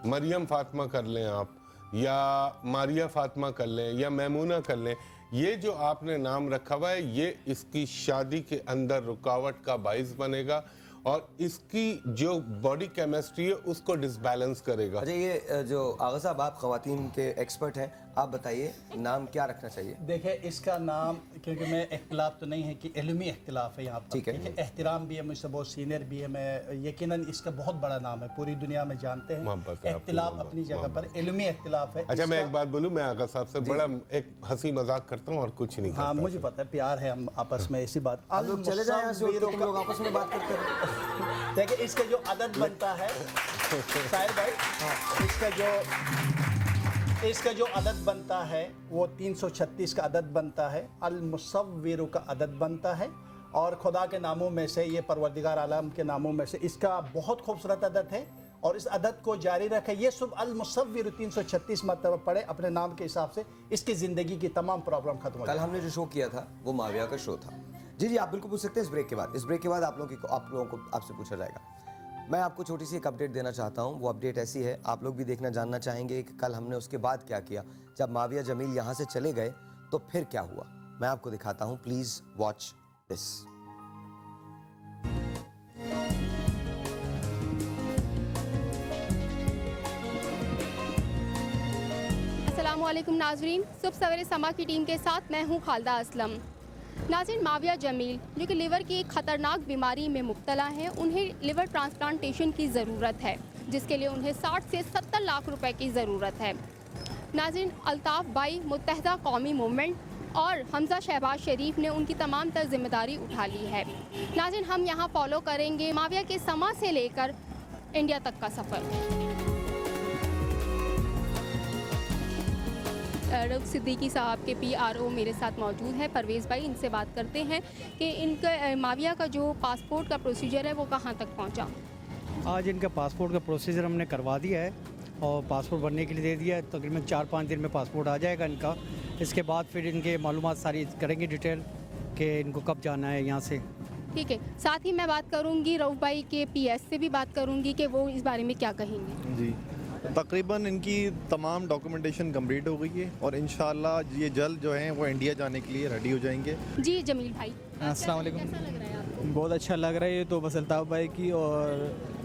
Speaker 9: मरियम फातिमा कर लें आप, या मारिया फातिमा कर लें, या मैमूना कर लें। ये जो आपने नाम रखा हुआ है ये इसकी शादी के अंदर रुकावट का बाइस बनेगा और इसकी जो बॉडी केमिस्ट्री है उसको डिसबैलेंस करेगा।
Speaker 2: अच्छा, ये जो आगा साहब आप ख़वातीन के एक्सपर्ट हैं, आप बताइए नाम क्या रखना चाहिए?
Speaker 10: देखिए इसका नाम, क्योंकि मैं इख्तिलाफ तो नहीं है कि इल्मी इख्तिलाफ है यहाँ पर,
Speaker 2: ठीक है।
Speaker 10: एहतराम भी है, मुझसे बहुत सीनियर भी है, मैं यकीनन इसका बहुत बड़ा नाम है, पूरी दुनिया में जानते हैं। इख्तिलाफ अपनी जगह पर, इल्मी इख्तिलाफ है।
Speaker 9: अच्छा, मैं एक बात बोलूँ, मैं आगा साहब से बड़ा एक हंसी मजाक करता हूँ और कुछ नहीं।
Speaker 10: हाँ, मुझे पता है, प्यार है हम आपस में, ऐसी बात।
Speaker 2: आप लोग चले जाए यहाँ से, तुम लोग आपस में बात करते हैं।
Speaker 10: देखिए इसका जो अदद बनता है साहिर भाई, इसका जो अदद बनता है वो 336 का अदद बनता है। अल मुसव्विर का अदद बनता है और खुदा के नामों में से, ये परवरदिगार आलम के नामों में से इसका बहुत खूबसूरत अदद है और इस अदद को जारी रखें। ये सुबह अल मुसव्विर 336 मरतबा पढ़े अपने नाम के हिसाब से, इसकी ज़िंदगी की तमाम प्रॉब्लम खत्म हो जाए।
Speaker 2: कल हमने जो शो किया था वो माविया का शो था। जी, आप बिल्कुल पूछ सकते हैं इस ब्रेक के बाद। इस ब्रेक के बाद आप लोगों को आपसे पूछा जाएगा। मैं आपको छोटी सी एक अपडेट देना चाहता हूँ। वो अपडेट ऐसी है, आप लोग भी देखना जानना चाहेंगे कि कल हमने उसके बाद क्या किया। जब माविया जमील यहाँ से चले गए तो फिर क्या हुआ, मैं आपको दिखाता हूँ। Please watch this.
Speaker 24: अस्सलामुअलैकुम नाजरीन, सुबह सवेरे समा की टीम के साथ मैं हूँ खालदा असलम। नाज़रीन, माविया जमील जो कि लिवर की एक ख़तरनाक बीमारी में मुब्तला हैं, उन्हें लिवर ट्रांसप्लांटेशन की ज़रूरत है, जिसके लिए उन्हें 60 से 70 लाख रुपए की ज़रूरत है। नाज़रीन, अल्ताफ़ भाई, मुत्तहिदा कौमी मूवमेंट और हमज़ा शहबाज शरीफ ने उनकी तमाम तर जिम्मेदारी उठा ली है। नाज़रीन, हम यहाँ फॉलो करेंगे माविया के समा से लेकर इंडिया तक का सफ़र। रऊफ सिद्दीकी साहब के PRO मेरे साथ मौजूद है, परवेज़ भाई। इनसे बात करते हैं कि इनका माविया का जो पासपोर्ट का प्रोसीजर है वो कहाँ तक पहुँचा।
Speaker 12: आज इनका पासपोर्ट का प्रोसीजर हमने करवा दिया है और पासपोर्ट बनने के लिए दे दिया है। तकरीबन 4-5 दिन में पासपोर्ट आ जाएगा इनका। इसके बाद फिर इनके मालूमात सारी करेंगे डिटेल कि इनको कब जाना है यहाँ से।
Speaker 24: ठीक है, साथ ही मैं बात करूँगी रऊफ भाई के PS से भी बात करूँगी कि वो इस बारे में क्या कहेंगे।
Speaker 15: जी, तकरीबन इनकी तमाम डॉक्यूमेंटेशन कंप्लीट हो गई है और इंशाल्लाह ये जल्द जो है वो इंडिया जाने के लिए रेडी हो जाएंगे।
Speaker 24: जी जमील भाई,
Speaker 18: अस्सलाम वालेकुम।
Speaker 24: कैसा लग रहा है आपको?
Speaker 18: बहुत अच्छा लग रहा है। ये तो बस अल्ताफ़ भाई की और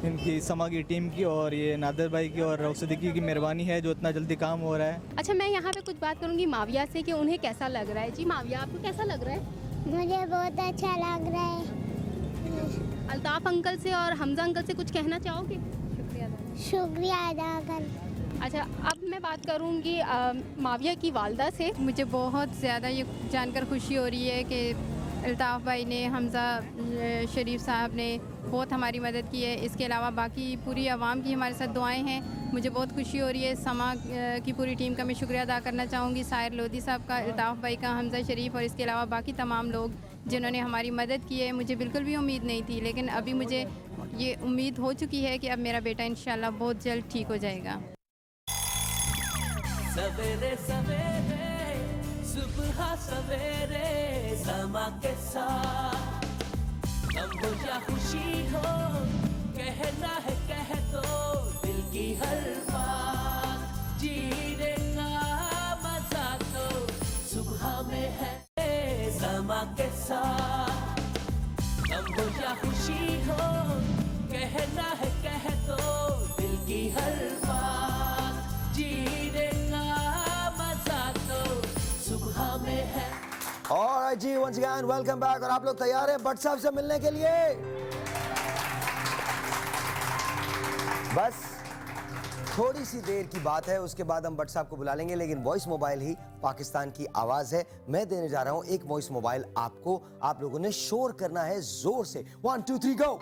Speaker 18: इनकी समा की टीम की और ये नादिर भाई की और रऊफ सिद्दीकी की मेहरबानी है जो इतना जल्दी काम हो रहा है।
Speaker 24: अच्छा, मैं यहाँ पे कुछ बात करूँगी माविया से कि उन्हें कैसा लग रहा है। जी माविया, आपको कैसा लग रहा है? मुझे बहुत अच्छा लग रहा है। अल्ताफ़ अंकल से और हमजा अंकल से कुछ कहना चाहोगे? शुक्रिया अदा कर। अच्छा, अब मैं बात करूँगी माविया की वालदा से।
Speaker 3: मुझे बहुत ज़्यादा ये जानकर खुशी हो रही है कि अल्ताफ़ भाई ने, हमज़ा शरीफ साहब ने बहुत हमारी मदद की है। इसके अलावा बाकी पूरी आवाम की हमारे साथ दुआएं हैं। मुझे बहुत खुशी हो रही है। समा की पूरी टीम का मैं शुक्रिया अदा करना चाहूँगी, साहिर लोधी साहब का, अल्ताफ़ भाई का, हमज़ा शरीफ और इसके अलावा बाकी तमाम लोग जिन्होंने हमारी मदद की है। मुझे बिल्कुल भी उम्मीद नहीं थी, लेकिन अभी मुझे ये उम्मीद हो चुकी है कि अब मेरा बेटा इंशाल्लाह बहुत जल्द ठीक हो जाएगा।
Speaker 1: सवेरे सवेरे सुबह सवेरे समा के साथ गम हो या खुशी हो कहना है कह दो दिल की हर बात जीने का मजा तो सुबह में है समा के साथ गम हो या खुशी हो कहना है कह दो दिल की हर बात जीने का मजा तो सुबह में है।
Speaker 2: और जी वंस अगेन वेलकम बैक। और आप लोग तैयार हैं भट्ट साहब से मिलने के लिए? बस थोड़ी सी देर की बात है, उसके बाद हम भट्ट साहब को बुला लेंगे, लेकिन वॉइस मोबाइल ही पाकिस्तान की आवाज है। मैं देने जा रहा हूं एक वॉइस मोबाइल आपको। आप लोगों ने शोर करना है जोर से। 1 2 3 गो।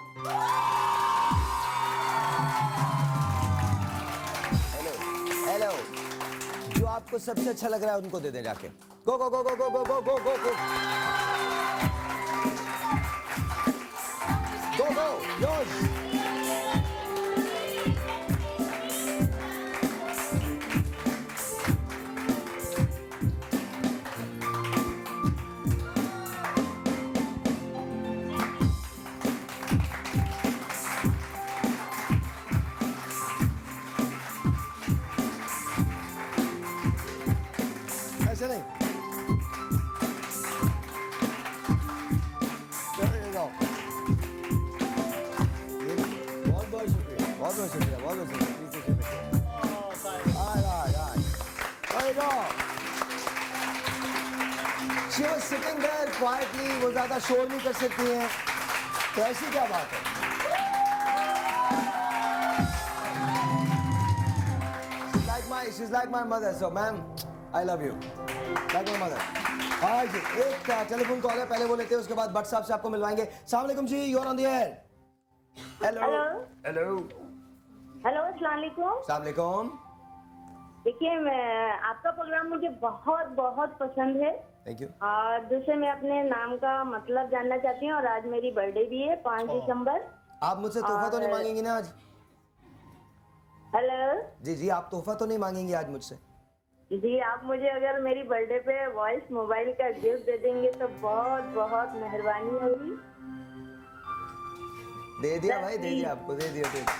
Speaker 2: हेलो हेलो, जो आपको सबसे अच्छा लग रहा है उनको दे दें जाके। गो गो गो गो गो गो गो गो गो गो गो गो योश। ऐसे नहीं। बहुत बहुत शुक्रिया, बहुत बहुत शुक्रिया, बहुत बहुत शुक्रिया। She was sitting there quietly, वो ज्यादा शोर नहीं कर सकती हैं, तो ऐसी क्या बात है? She's like my mother, so ma'am, I love you. Like my mother. हाँ जी, एक टेलीफोन कॉल है, पहले वो लेते हैं, उसके बाद भट्ट साहब से आपको मिलवाएंगे। अस्सलाम वालेकुम जी, you're on the air. Hello. Hello.
Speaker 7: Hello, अस्सलाम वालेकुम।
Speaker 2: अस्सलाम वालेकुम।
Speaker 7: देखिए, मैं आपका प्रोग्राम मुझे बहुत बहुत पसंद है।
Speaker 2: Thank you.
Speaker 7: और दूसरे मैं अपने नाम का मतलब जानना चाहती हूँ, और आज मेरी बर्थडे भी है 5 दिसंबर।
Speaker 2: आप मुझसे तोहफा तो नहीं मांगेंगी ना आज?
Speaker 7: हेलो
Speaker 2: जी जी, आप तोहफा तो नहीं मांगेंगी आज मुझसे?
Speaker 7: जी, आप मुझे अगर मेरी बर्थडे पे वॉइस मोबाइल का गिफ्ट दे देंगे तो बहुत बहुत मेहरबानी होगी।
Speaker 2: दे दिया भाई, दे दिया आपको, दे दिया, दे दिया।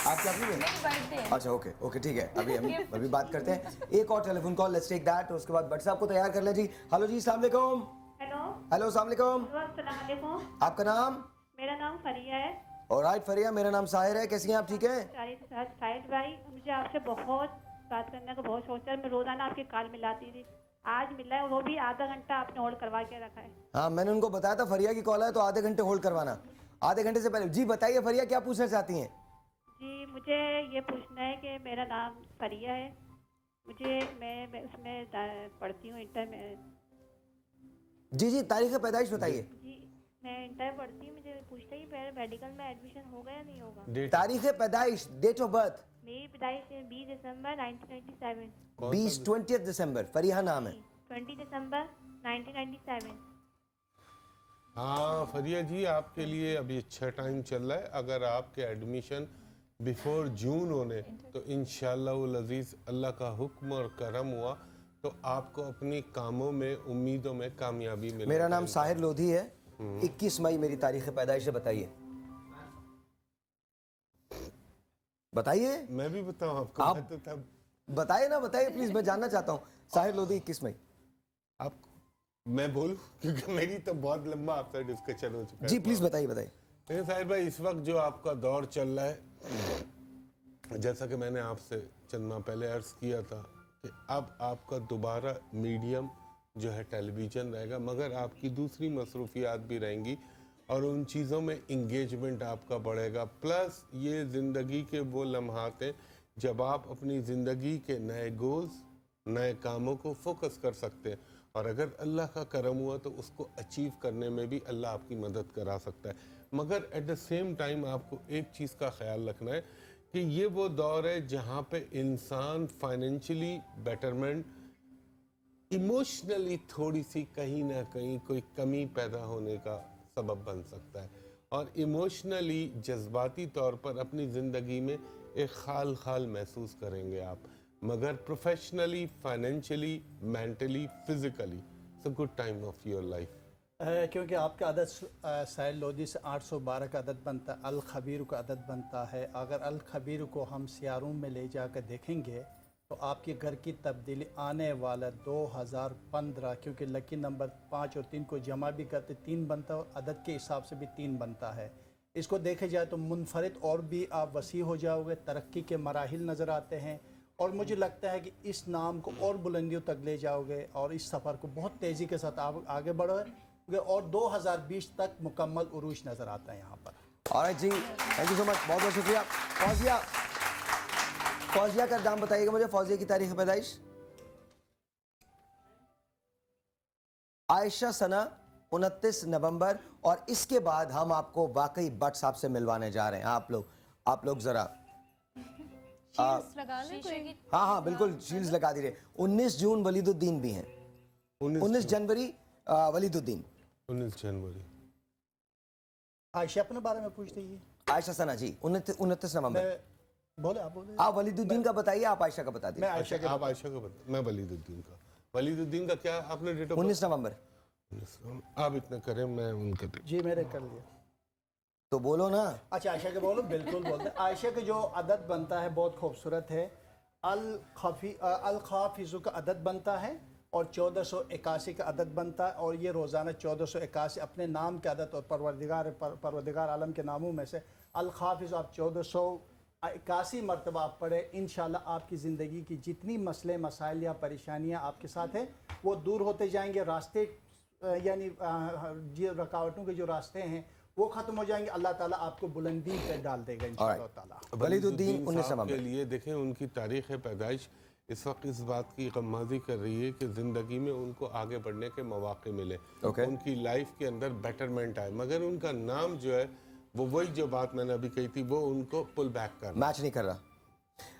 Speaker 2: आपका भी? अच्छा ओके ओके, ठीक है। अभी हम अभी बात करते हैं। एक और telephone call, let's take that. उसके बाद भट्ट साहब को तैयार कर लें जी। हेलो जी, अस्सलाम वालेकुम।
Speaker 5: हेलो
Speaker 2: हेलो, अस्सलाम वालेकुम।
Speaker 5: अस्सलाम वालेकुम।
Speaker 2: आपका नाम?
Speaker 5: मेरा नाम फरिया है।
Speaker 2: ऑलराइट फरिया, मेरा नाम साहिर है। कैसी हैं आप? ठीक हैं?
Speaker 5: साहिर भाई, मुझे आपसे बहुत बात करने का बहुत सोचा है। मैं रोजाना आपके कॉल मिलाती थी, आज मिला है, वो भी आधा घंटा आपने होल्ड करवा के रखा है।
Speaker 2: हाँ, मैंने उनको बताया था फरिया की कॉल है तो आधे घंटे होल्ड करवाना, आधे घंटे से पहले। जी बताइए फरिया, क्या पूछना चाहती हैं?
Speaker 5: जी, मुझे ये पूछना है कि मेरा नाम फरिया है, मैं उसमें पढ़ती हूँ इंटर में।
Speaker 2: जी जी, तारीख पैदाइश बताइए।
Speaker 5: जी, मैं इंटर पढ़ती हूँ, मुझे पूछता है कि मेडिकल में एडमिशन होगा या नहीं होगा।
Speaker 2: तारीख पैदाइश, डेट ऑफ बर्थ?
Speaker 5: मेरी पैदाइश है 20 दिसंबर 1997।
Speaker 2: 20 दिसंबर, फरिया नाम है।
Speaker 5: 20 दिसंबर 1997।
Speaker 9: हाँ फरिया जी, आपके लिए अभी अच्छा टाइम चल रहा है। अगर आपके एडमिशन बिफोर जून होने तो इंशाअल्लाह अज़ीज़ अल्लाह का हुक्म और करम हुआ तो आपको अपनी कामों में, उम्मीदों में कामयाबी मिलेगी।
Speaker 2: मेरा नाम साहिर लोधी है। 21 मई मेरी तारीख पैदाइश है। बताइए बताइए।
Speaker 9: मैं भी बताऊं आपको?
Speaker 2: आप तो तब बताइए ना, बताइए प्लीज, मैं जानना चाहता हूँ। साहिर लोधी 21 मई।
Speaker 9: आप मैं बोलूं क्योंकि मेरी तो बहुत लंबा आपसे डिस्कशन हो चुका है।
Speaker 2: जी प्लीज बताइए बताइए।
Speaker 9: देखिए साहिर भाई, इस वक्त जो आपका दौर चल रहा है, जैसा कि मैंने आपसे चंद माह पहले अर्ज किया था कि अब आपका दोबारा मीडियम जो है टेलीविज़न रहेगा, मगर आपकी दूसरी मसरूफियात भी रहेंगी और उन चीज़ों में इंगेजमेंट आपका बढ़ेगा। प्लस ये ज़िंदगी के वो लम्हात हैं जब आप अपनी ज़िंदगी के नए गोल्स, नए कामों को फोकस कर सकते हैं, और अगर अल्लाह का करम हुआ तो उसको अचीव करने में भी अल्लाह आपकी मदद करा सकता है। मगर एट द सेम टाइम आपको एक चीज़ का ख्याल रखना है कि ये वो दौर है जहाँ पे इंसान फाइनेंशियली बेटरमेंट, इमोशनली थोड़ी सी कहीं ना कहीं कोई कमी पैदा होने का सबब बन सकता है, और इमोशनली जज्बाती तौर पर अपनी ज़िंदगी में एक खाल खाल महसूस करेंगे आप, मगर professionally, financially, mentally, physically it's a good time of your life.
Speaker 10: क्योंकि आपका अदद साहिल लोधी से 812 का अदद बनता है, अल खबीर का अदद बनता है। अगर अल खबीर को हम सियारों में ले जाकर देखेंगे तो आपके घर की तब्दीली आने वाला 2015, क्योंकि लकी नंबर 5 और 3 को जमा भी करते 3 बनता है और अदद के हिसाब से भी 3 बनता है। इसको देखे जाए तो मुनफरिद और भी आप वसी हो जाओगे, तरक्की के मराहिल नज़र आते हैं और मुझे लगता है कि इस नाम को और बुलंदियों तक ले जाओगे और इस सफ़र को बहुत तेज़ी के साथ आप आगे बढ़ोगे और 2020 तक मुकम्मल उरूज नज़र आता है यहाँ पर।
Speaker 2: ऑलराइट जी, थैंक यू सो मच, बहुत बहुत शुक्रिया। फौजिया का नाम बताइएगा मुझे, फौजिया की तारीख पैदाइश। आयशा सना 29 नवंबर। और इसके बाद हम आपको वाकई भट्ट साहब से मिलवाने जा रहे हैं। आप लोग जरा हाँ बिल्कुल शील्ड्स लगा दीजिए। 19 जून वलीदुद्दीन भी हैं, 19 जनवरी वलीदुद्दीन,
Speaker 9: 19 जनवरी।
Speaker 10: आयशा अपने बारे में पूछ दीजिए।
Speaker 2: आयशा सना जी 29 नवंबर।
Speaker 10: बोले आप बोले।
Speaker 2: आप वलीदुद्दीन का बताइए, आप आयशा का बता दीजिए।
Speaker 9: मैं आयशा का बता, मैं वलीदुद्दीन का क्या आपने डेट ऑफ
Speaker 2: 19 नवंबर।
Speaker 9: आप इतना करें, मैं उनका
Speaker 10: जी मैंने कर लिया।
Speaker 2: तो बोलो ना।
Speaker 10: अच्छा आयशा के बोलो, बिल्कुल बोलते। आयशा के जो अदद बनता है बहुत खूबसूरत है। अल खाफिज़ु का अदद बनता है और 1481 का अदद बनता है और ये रोज़ाना 1481 अपने नाम के अदद और परवरदिगार आलम के नामों में से अल खाफिज़ आप 1481 मरतबा आप पढ़े। इंशाल्लाह आपकी ज़िंदगी की जितनी मसले मसाइल या परेशानियाँ आपके साथ हैं वो दूर होते जाएंगे। रास्ते यानी रुकावटों के जो रास्ते हैं वो खत्म हो जाएंगे। अल्लाह ताला आपको बुलंदी पे डाल देगा इंशाअल्लाह ताला।
Speaker 2: वलीदुद्दीन 19 नवंबर
Speaker 9: के लिए देखें, उनकी तारीख़ पैदाइश इस वक्त इस बात की गम्माज़ी कर रही है कि ज़िंदगी में उनको आगे बढ़ने के मौके मिले, उनकी लाइफ के अंदर बेटरमेंट आए, मगर उनका नाम जो है वो वही जो बात मैंने अभी कही थी वो उनको पुल बैक कर
Speaker 2: मैच नहीं कर रहा।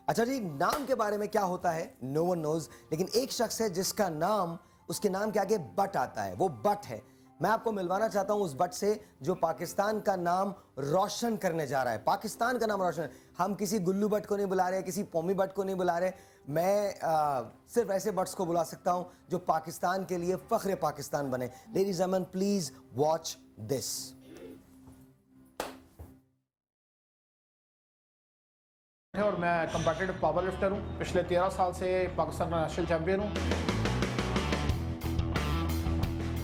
Speaker 2: अच्छा जी, नाम के बारे में क्या होता है नो वन नोज, लेकिन एक शख्स है जिसका नाम, उसके नाम के आगे बट आता है, वो बट है। मैं आपको मिलवाना चाहता हूं उस बट से जो पाकिस्तान का नाम रोशन करने जा रहा है। पाकिस्तान का नाम रोशन, हम किसी गुल्लू बट को नहीं बुला रहे, किसी पोमी बट को नहीं बुला रहे, मैं सिर्फ ऐसे बट्स को बुला सकता हूं जो पाकिस्तान के लिए फख्र पाकिस्तान बने। Ladies and gentleman, please watch this.
Speaker 6: और मैं कंपेटिटिव पावर लिफ्टर हूँ, पिछले 13 साल से पाकिस्तान का नेशनल चैम्पियन हूँ।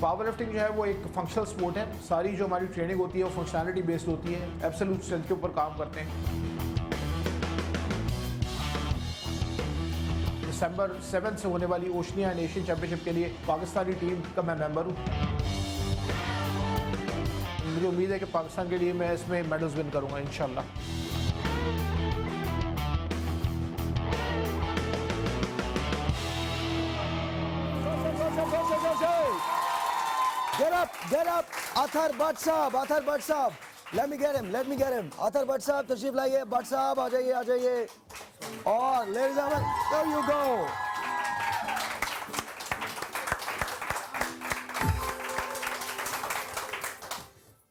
Speaker 6: पावर लिफ्टिंग जो है वो एक फंक्शनल स्पोर्ट है। सारी जो हमारी ट्रेनिंग होती है वो फंक्शनैलिटी बेस्ड होती है, एब्सोल्यूट स्ट्रेंथ के ऊपर काम करते हैं। दिसंबर 7 से होने वाली ओशनिया एंड एशियन चैंपियनशिप के लिए पाकिस्तानी टीम का मैं मेंबर हूँ। मुझे उम्मीद है कि पाकिस्तान के लिए मैं इसमें मेडल्स विन करूँगा इंशाल्लाह।
Speaker 2: Get up, अतहर भट्ट साहब, let me get him, Athar Bhatt साहब तशरीफ लाइए, भट्ट साहब आ जाइए, और ladies and gentlemen, there you go।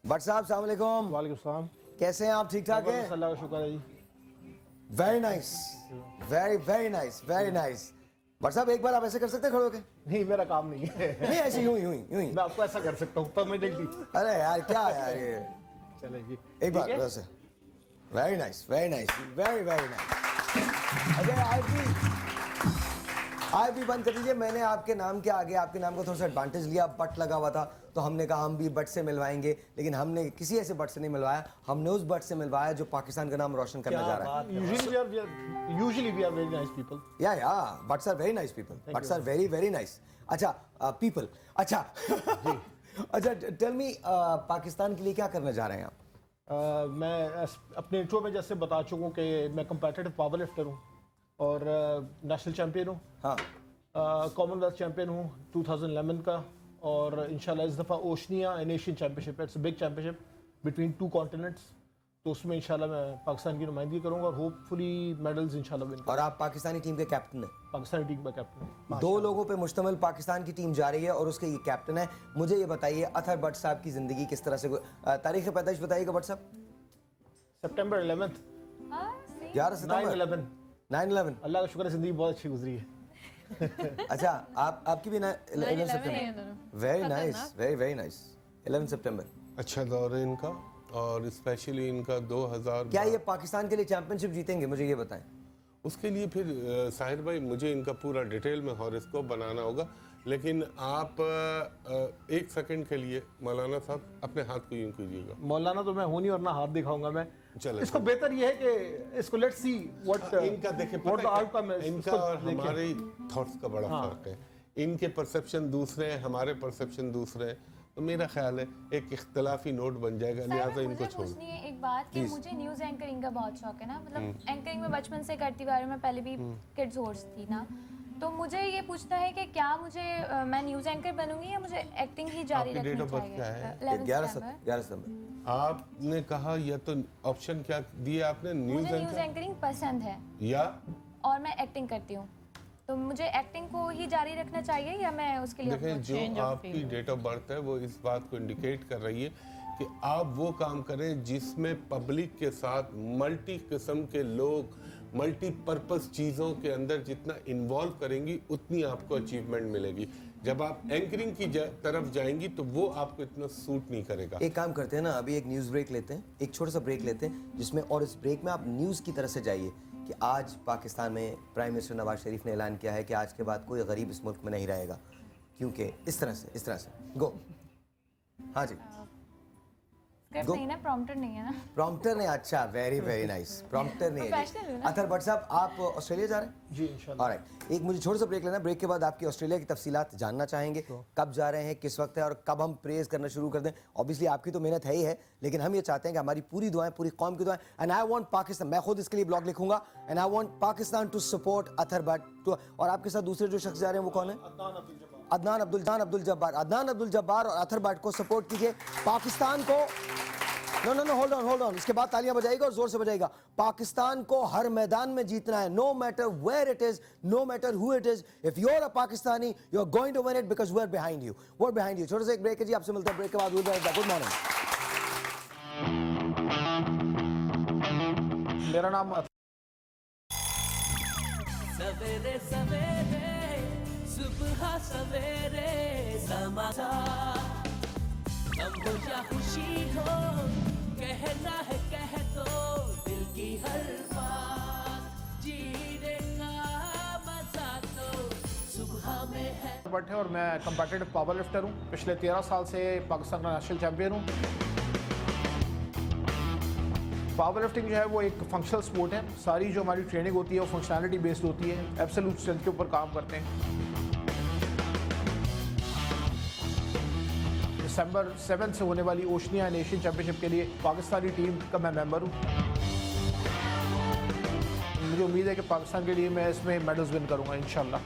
Speaker 2: Bhatt साहब अस्सलाम वालेकुम।
Speaker 6: वालेकुम सलाम।
Speaker 2: कैसे हैं आप, ठीक ठाक हैं?
Speaker 6: अल्लाह का शुक्र है जी।
Speaker 2: Very nice, very nice. Bhatt साहब एक बार आप ऐसे कर सकते हैं खड़े होके?
Speaker 6: नहीं, मेरा काम नहीं है।
Speaker 2: नहीं ऐसे यूं ही
Speaker 6: मैं आपको ऐसा कर सकता हूँ परमानेंटली।
Speaker 2: अरे यार क्या यार ये,
Speaker 6: चलेगी
Speaker 2: एक बार वैसे। Very nice, very nice. आप भी बंद कर दीजिए। मैंने आपके नाम के आगे आपके नाम का थोड़ा सा एडवांटेज लिया, बट लगा हुआ था तो हमने कहा हम भी बट से मिलवाएंगे, लेकिन हमने किसी ऐसे बट से नहीं मिलवाया, हमने उस बट से मिलवाया जो पाकिस्तान का नाम रोशन करने जा रहा है।
Speaker 6: Usually we are very nice people.
Speaker 2: Yeah, butts are very nice people. Butts are very nice. अच्छा, people. अच्छा, tell me, पाकिस्तान के लिए क्या करने जा रहे हैं आप?
Speaker 6: मैं अपने इंट्रो में जैसे बता चुका हूँ कि मैं कंपेटिटिव पावर लिफ्टर हूँ और नेशनल चैम्पियन हूँ।
Speaker 2: हाँ।
Speaker 6: कॉमनवेल्थ चैम्पियन हूँ 2011 का, और इंशाल्लाह इस दफ़ा Oceania and Asian championship, it's a big championship between 2 continents, तो उसमें इंशाल्लाह मैं पाकिस्तान की नुमाइंदगी करूंगा और होपफुली मेडल्स इंशाल्लाह विन।
Speaker 2: और आप पाकिस्तानी टीम के कैप्टन हैं?
Speaker 6: पाकिस्तानी टीम का कैप्टन।
Speaker 2: 2 लोगों पे मुश्तमिल पाकिस्तान की टीम जा रही है और उसके ये कैप्टन है। मुझे ये बताइए अतहर भट्ट साहब की ज़िंदगी किस तरह से, तारीख़ पैदाइश बताइएगा भट्ट साहब?
Speaker 6: सितंबर 11th।
Speaker 2: 11 सितंबर 9/11
Speaker 6: अल्लाह का शुक्र है जिंदगी बहुत अच्छी गुजरी है।
Speaker 2: अच्छा आपकी भी 11 सितंबर। Very nice, very nice. 11 सितंबर
Speaker 9: अच्छा दौर है इनका, और स्पेशली इनका 2000।
Speaker 2: क्या ये पाकिस्तान के लिए चैंपियनशिप जीतेंगे, मुझे ये बताएं।
Speaker 9: उसके लिए फिर साहिर भाई मुझे इनका पूरा डिटेल में हॉरोस्कोप बनाना होगा, लेकिन आप 1 सेकंड के लिए मौलाना साहब अपने हाथ को यूं कीजिएगा।
Speaker 6: मौलाना तो मैं हूं नहीं और ना हाथ दिखाऊंगा मैं।
Speaker 9: चलो
Speaker 6: इसको बेहतर ये है कि इसको लेट्स सी व्हाट
Speaker 9: इनका देखें, इनका और हमारे थॉट्स का बड़ा फर्क है। इनके परसेप्शन दूसरे हैं, हमारे परसेप्शन दूसरे हैं, तो मेरा ख्याल है एक इख्तलाफी नोट बन जाएगा, लिहाजा इनको छोड़।
Speaker 21: पूछनी है एक बात कि मुझे न्यूज़ एंकरिंग का बहुत शौक है ना, मतलब एंकरिंग में बचपन से करती हुई मैं पहले भी किड्स होस्ट थी ना, तो मुझे ये पूछना है कि क्या मुझे मैं न्यूज़ एंकर बनूंगी या मुझे एक्टिंग ही जारी रखनी चाहिए?
Speaker 2: 11 सितंबर।
Speaker 9: आपने कहा या तो ऑप्शन क्या दिए आपने?
Speaker 21: न्यूज़ एंकरिंग पसंद है
Speaker 9: या
Speaker 21: और मैं एक्टिंग करती हूँ, तो मुझे एक्टिंग को ही जारी रखना चाहिए या मैं उसके लिए?
Speaker 9: देखें, जो आपकी डेट ऑफ बर्थ है वो इस बात को इंडिकेट कर रही है कि आप वो काम करें जिसमें पब्लिक के साथ मल्टी किस्म के लोग मल्टीपर्पज़ चीज़ों के अंदर जितना इन्वॉल्व करेंगी उतनी आपको अचीवमेंट मिलेगी। जब आप एंकरिंग की तरफ जाएंगी तो वो आपको इतना सूट नहीं करेगा।
Speaker 2: एक काम करते हैं ना, अभी एक न्यूज़ ब्रेक लेते हैं, एक छोटा सा ब्रेक लेते हैं जिसमें, और इस ब्रेक में आप न्यूज़ की तरफ से जाइए कि आज पाकिस्तान में प्राइम मिनिस्टर नवाज शरीफ ने ऐलान किया है कि आज के बाद कोई गरीब इस मुल्क में नहीं रहेगा, क्योंकि इस तरह से गो। हाँ जी,
Speaker 21: स्क्रिप्ट नहीं ना, प्रॉम्प्टर नहीं है ना?
Speaker 2: प्रॉम्प्टर नहीं, अच्छा वेरी नाइस, प्रॉम्प्टर नहीं है। अतर भट्ट साहब आप ऑस्ट्रेलिया जा रहे हैं?
Speaker 6: जी इंशाल्लाह।
Speaker 2: ऑलराइट, एक मुझे छोटा सा ब्रेक लेना, ब्रेक के बाद आपकी ऑस्ट्रेलिया की तफसीलात जानना चाहेंगे, कब जा रहे हैं, किस वक्त है और कब हम प्रेज करना शुरू कर दें। ऑब्वियसली आपकी तो मेहनत है ही है, लेकिन हम ये चाहते हैं कि हमारी पूरी दुआएं, पूरी कौम की दुआएं, एंड आई वांट पाकिस्तान, मैं खुद इसके लिए ब्लॉग लिखूंगा, and I want Pakistan to support Atar Bhatt. और आपके साथ दूसरे जो शख्स जा रहे हैं वो कौन है? अदनान अब्दुल जब्बार। अदनान अब्दुल जब्बार और अतर भट्ट को सपोर्ट कीजिए, पाकिस्तान को। नो होल्ड ऑन, इसके बाद तालियां बजाएगा और जोर से बजाएगा। पाकिस्तान को हर मैदान में जीतना है, no matter where it is, no matter who it is. If you are a Pakistani you are going to win it because we are behind you, we are behind you. छोटा सा एक ब्रेक है जी, आपसे मिलते हैं ब्रेक के बाद। Good morning.
Speaker 6: मेरा नाम
Speaker 1: सवेरे सवेरे सुबह सवेरे समाचार, गम हो या खुशी हो कहना है कह दो दिल की हर बात, जीने का मजा तो सुबह में है।
Speaker 6: भट्ट है और मैं कम्पिटिटिव पावर लिफ्टर हूँ, पिछले 13 साल से पाकिस्तान का नेशनल चैम्पियन हूँ। पावर लिफ्टिंग जो है वो एक फंक्शनल स्पोर्ट है, सारी जो हमारी ट्रेनिंग होती है वो फंक्शनैलिटी बेस्ड होती है, एब्सोल्यूट स्ट्रेंथ के ऊपर काम करते हैं। दिसंबर 7 से होने वाली ओशनिया एशियन चैंपियनशिप के लिए पाकिस्तानी टीम का मैं मेंबर हूँ। मुझे उम्मीद है कि पाकिस्तान के लिए मैं इसमें मेडल्स विन करूँगा इंशाल्लाह।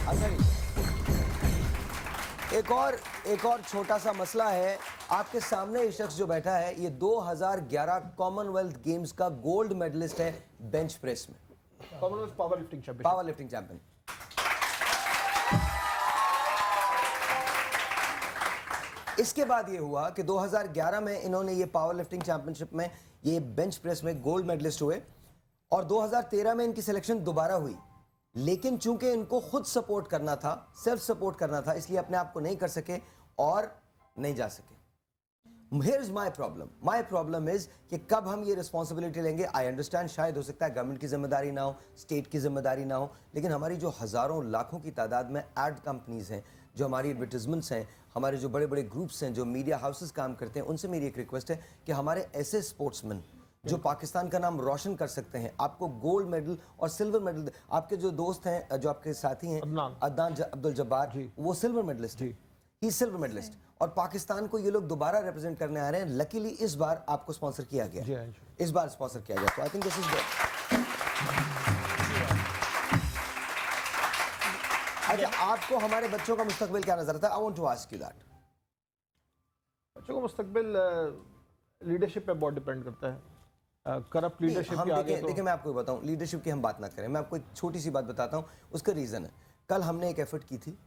Speaker 2: अच्छा जी, एक और छोटा सा मसला है। आपके सामने ये शख्स जो बैठा है ये 2011 कॉमनवेल्थ गेम्स का गोल्ड मेडलिस्ट है बेंच प्रेस में,
Speaker 6: कॉमनवेल्थ पावर लिफ्टिंग चैंपियन।
Speaker 2: इसके बाद ये हुआ कि 2011 में इन्होंने ये पावर लिफ्टिंग चैंपियनशिप में ये बेंच प्रेस में गोल्ड मेडलिस्ट हुए, और 2013 में इनकी सिलेक्शन दोबारा हुई, लेकिन चूंकि इनको खुद सपोर्ट करना था, सेल्फ सपोर्ट करना था, इसलिए अपने आप को नहीं कर सके और नहीं जा सके। Here is my problem. My problem is कि कब हम ये रिस्पॉन्सिबिलिटी लेंगे। आई अंडरस्टैंड, शायद हो सकता है गवर्नमेंट की जिम्मेदारी ना हो, स्टेट की जिम्मेदारी ना हो, लेकिन हमारी जो हज़ारों लाखों की तादाद में एड कंपनीज हैं, जो हमारी एडवर्टिजमेंट्स हैं, हमारे जो बड़े बड़े ग्रुप्स हैं, जो मीडिया हाउसेस काम करते हैं, उनसे मेरी एक रिक्वेस्ट है कि हमारे ऐसे स्पोर्ट्समैन जो पाकिस्तान का नाम रोशन कर सकते हैं, आपको गोल्ड मेडल और सिल्वर मेडल, आपके जो दोस्त हैं, जो आपके साथी हैं, अदनान अब्दुल जब्बार, वो सिल्वर मेडलिस्ट, ही सिल्वर मेडलिस्ट, और पाकिस्तान को ये लोग दोबारा रिप्रेजेंट करने आ रहे हैं। लकीली इस बार आपको स्पॉन्सर किया गया, इस बार स्पॉन्सर किया गया, तो I think this is good. अच्छा, आपको हमारे बच्चों का मुस्तकबिल क्या नजर आता है? I want to ask you that.
Speaker 6: बच्चों का मुस्तकबिल लीडरशिप पे बहुत डिपेंड करता है। करप्ट लीडरशिप के आगे तो
Speaker 2: देखिए मैं आपको बताऊं, लीडरशिप की हम बात ना करें, मैं आपको एक छोटी सी बात बताता हूं, उसका रीज़न है कल हमने एक एफर्ट की थी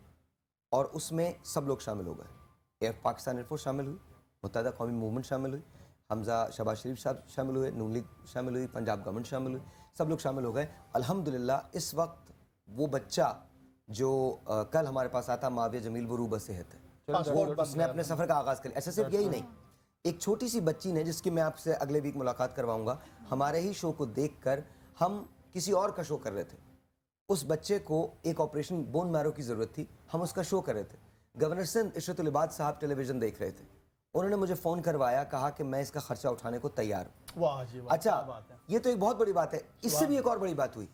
Speaker 2: और उसमें सब लोग शामिल हो गए। पाकिस्तान एयरफोर्स शामिल हुई, मुत्तहिदा कौमी मूवमेंट शामिल हुई, हमजा शहबाज शरीफ साहब शामिल हुए, नून लीग शामिल हुई, पंजाब गवर्नमेंट शामिल हुई, सब लोग शामिल हो गए। अल्हम्दुलिल्लाह इस वक्त वो बच्चा जो कल हमारे पास आता, माविया जमील, वो रूबा सेहत है, उसने अपने सफ़र का आगाज़ कर लिया। ऐसा सिर्फ यही नहीं, एक छोटी सी बच्ची ने, जिसकी मैं आपसे अगले वीक मुलाकात करवाऊंगा, हमारे ही शो को देखकर, हम किसी और का शो कर रहे थे, उस बच्चे को एक ऑपरेशन बोन मैरो की ज़रूरत थी, हम उसका शो कर रहे थे। गवर्नर सिंध इशरतुल इबाद साहब टेलीविज़न देख रहे थे, उन्होंने मुझे फ़ोन करवाया, कहा कि मैं इसका ख़र्चा उठाने को तैयार हूँ।
Speaker 6: वाह जी वाह,
Speaker 2: अच्छा, ये तो एक बहुत बड़ी बात है। इससे भी एक और बड़ी बात हुई,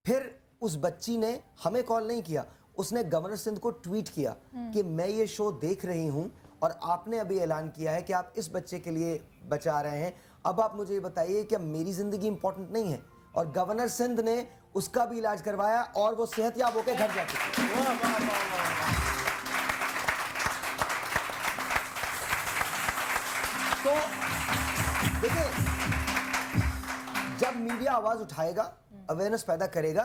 Speaker 2: फिर उस बच्ची ने हमें कॉल नहीं किया, उसने गवर्नर सिंध को ट्वीट किया कि मैं ये शो देख रही हूँ और आपने अभी ऐलान किया है कि आप इस बच्चे के लिए बचा रहे हैं, अब आप मुझे ये बताइए कि मेरी ज़िंदगी इंपॉर्टेंट नहीं है। और गवर्नर सिंध ने उसका भी इलाज करवाया और वो सेहतयाब होकर घर जा चुकी। तो देखिए, जब मीडिया आवाज उठाएगा, अवेयरनेस पैदा करेगा,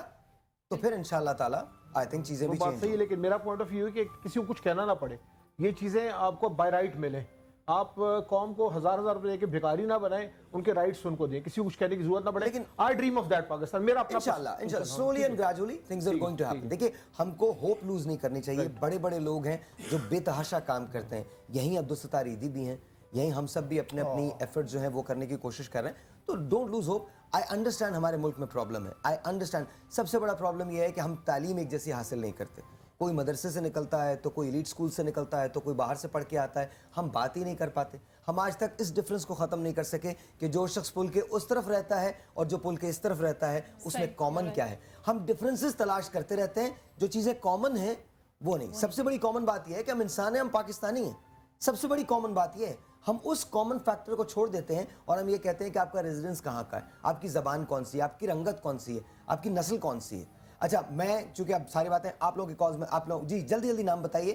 Speaker 2: तो फिर इंशाअल्लाह ताला आई थिंक चीजें भी
Speaker 6: बात सही है। लेकिन मेरा पॉइंट ऑफ व्यू है कि किसी को कुछ कहना ना पड़े, ये चीजें आपको बाय राइट मिले। आप कौम को हजार रुपए के भिखारी ना बनाएं, उनके राइट्स उनको दें, किसी को कुछ कहने की जरूरत ना पड़े। लेकिन I dream of that Pakistan, मेरा अपना
Speaker 2: इंशाल्लाह slowly and gradually things are going to happen. देखिए, हमको होप लूज नहीं करनी चाहिए। बड़े बड़े लोग हैं जो बेतहाशा काम करते हैं, यहीं अब्दुल सत्तार ईदी भी हैं, यहीं हम सब भी अपने अपनी एफर्ट जो है वो करने की कोशिश कर रहे हैं। तो don't lose hope. I understand हमारे मुल्क में प्रॉब्लम है, आई अंडरस्टैंड। सबसे बड़ा प्रॉब्लम यह है कि हम तालीम एक जैसी हासिल नहीं करते। कोई मदरसे से निकलता है, तो कोई एलीट स्कूल से निकलता है, तो कोई बाहर से पढ़ के आता है, हम बात ही नहीं कर पाते। हम आज तक इस डिफरेंस को ख़त्म नहीं कर सके कि जो शख्स पुल के उस तरफ रहता है और जो पुल के इस तरफ रहता है, उसमें कॉमन क्या है। हम डिफरेंसेस तलाश करते रहते हैं, जो चीज़ें कॉमन हैं वो नहीं। सबसे बड़ी कॉमन बात यह है कि हम इंसान हैं, हम पाकिस्तानी हैं। सबसे बड़ी कॉमन बात यह है, हम उस कॉमन फैक्टर को छोड़ देते हैं और हम ये कहते हैं कि आपका रेजिडेंस कहाँ का है, आपकी ज़बान कौन सी है, आपकी रंगत कौन सी है, आपकी नस्ल कौन सी है। अच्छा, मैं चूंकि अब सारी बातें आप लोगों के कॉज में, आप लोग जी जल्दी जल्दी नाम बताइए।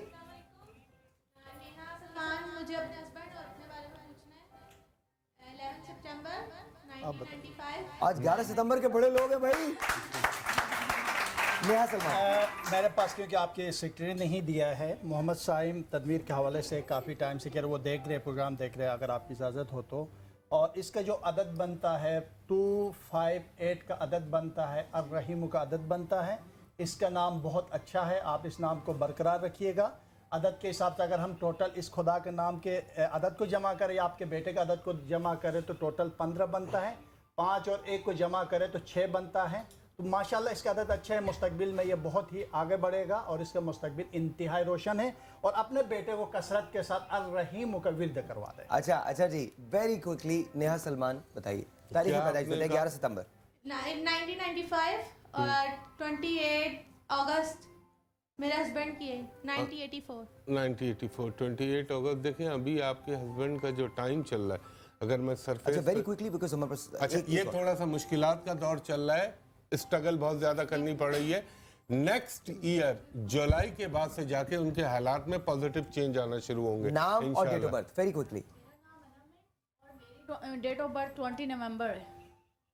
Speaker 16: मुझे अपने हस्बैंड और अपने बारे में पूछना है। 11 सितंबर 1995।
Speaker 2: आज 11 सितंबर के बड़े लोग हैं भाई। नेहा सलमान
Speaker 10: मेरे पास, क्योंकि आपके सेक्रेटरी ने ही दिया है, मोहम्मद साइम तदमीर के हवाले से काफ़ी टाइम से कह रहे, वो देख रहे प्रोग्राम देख रहे, अगर आपकी इजाज़त हो तो। और इसका जो अदद बनता है 258 का अदद बनता है, अर्रहीम का अदद बनता है। इसका नाम बहुत अच्छा है, आप इस नाम को बरकरार रखिएगा। अदद के हिसाब से अगर हम टोटल इस खुदा के नाम के अदद को जमा करें या आपके बेटे के अदद को जमा करें तो टोटल 15 बनता है। 5 और 1 को जमा करें तो 6 बनता है। तो माशाल्लाह इसका अदद अच्छा है। मुस्तकबिल में ये बहुत ही आगे बढ़ेगा और इसका मुस्तकबिल इंतहाई रोशन है। और अपने बेटे को कसरत के साथ अर्रहीम का विर्द करवा दें।
Speaker 2: अच्छा जी, वेरी क्विकली नेहा सलमान बताइए तारीख पैदाइश बताइए। 11 सितंबर
Speaker 16: 1995 और 28 अगस्त मेरे हस्बैंड की है। 1984
Speaker 9: 28 अगस्त। देखें, अभी आपके हस्बैंड का जो टाइम चल रहा है, अगर मैं सरफेस
Speaker 2: वेरी क्विकली बिकॉज़ हमारे पास
Speaker 9: अच्छा ये थोड़ा सा मुश्किलात का दौर चल रहा है, स्ट्रगल बहुत ज़्यादा करनी पड़ रही है। नेक्स्ट ईयर जुलाई के बाद से जाके उनके हालात में पॉजिटिव चेंज आना शुरू होंगे।
Speaker 2: नाम और date of birth very quickly.
Speaker 16: Date of birth 20 नवंबर है।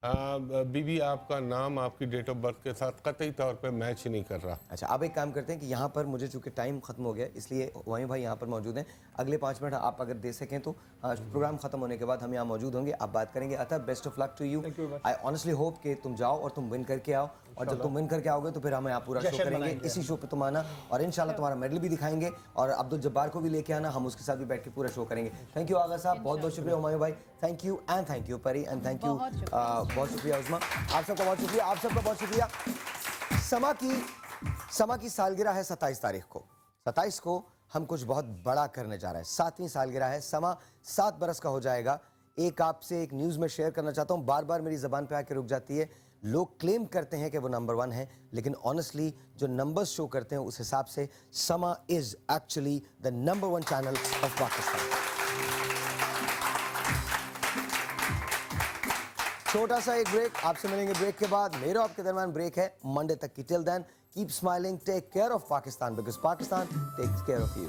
Speaker 9: बीबी, आपका नाम आपकी डेट ऑफ बर्थ के साथ कतई तौर पे मैच नहीं कर रहा।
Speaker 2: अच्छा, आप एक काम करते हैं कि यहाँ पर मुझे चूँकि टाइम खत्म हो गया, इसलिए वहीं भाई यहाँ पर मौजूद हैं। अगले 5 मिनट आप अगर दे सकें तो प्रोग्राम खत्म होने के बाद हम यहाँ मौजूद होंगे, आप बात करेंगे। अतः best of luck to you. I honestly hope कि तुम जाओ और तुम विन करके आओ, और जब तुम विन करके आओगे तो फिर हम यहाँ पूरा शो करेंगे। इसी शो पे तुम आना और इंशाल्लाह तुम्हारा मेडल भी दिखाएंगे और अब्दुल जब्बार को भी लेके आना, हम उसके साथ भी बैठ के पूरा शो करेंगे। थैंक यू आगा साहब, बहुत बहुत शुक्रिया हुमायूं भाई, thank you and thank you परी एंड थैंक यू बहुत शुक्रिया उस्मा, आप सबका बहुत शुक्रिया, आप सबका बहुत शुक्रिया। समा की सालगिरह है 27 तारीख को। 27 को हम कुछ बहुत बड़ा करने जा रहे हैं। 7वीं सालगिरह है। समा 7 बरस का हो जाएगा। एक आपसे एक न्यूज़ में शेयर करना चाहता हूँ, बार बार मेरी ज़बान पे आके रुक जाती है। लोग क्लेम करते हैं कि वो नंबर 1 है, लेकिन ऑनेस्टली जो नंबर्स शो करते हैं उस हिसाब से समा is actually the number 1 channel of Pakistan. छोटा सा एक ब्रेक, आपसे मिलेंगे ब्रेक के बाद। मेरे आपके दरमियान ब्रेक है मंडे तक की। Till then keep smiling, take care of Pakistan because Pakistan takes care of you.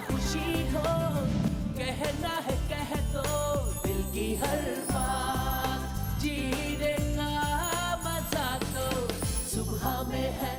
Speaker 1: खुशी हो कहना है कह दो दिल की की हर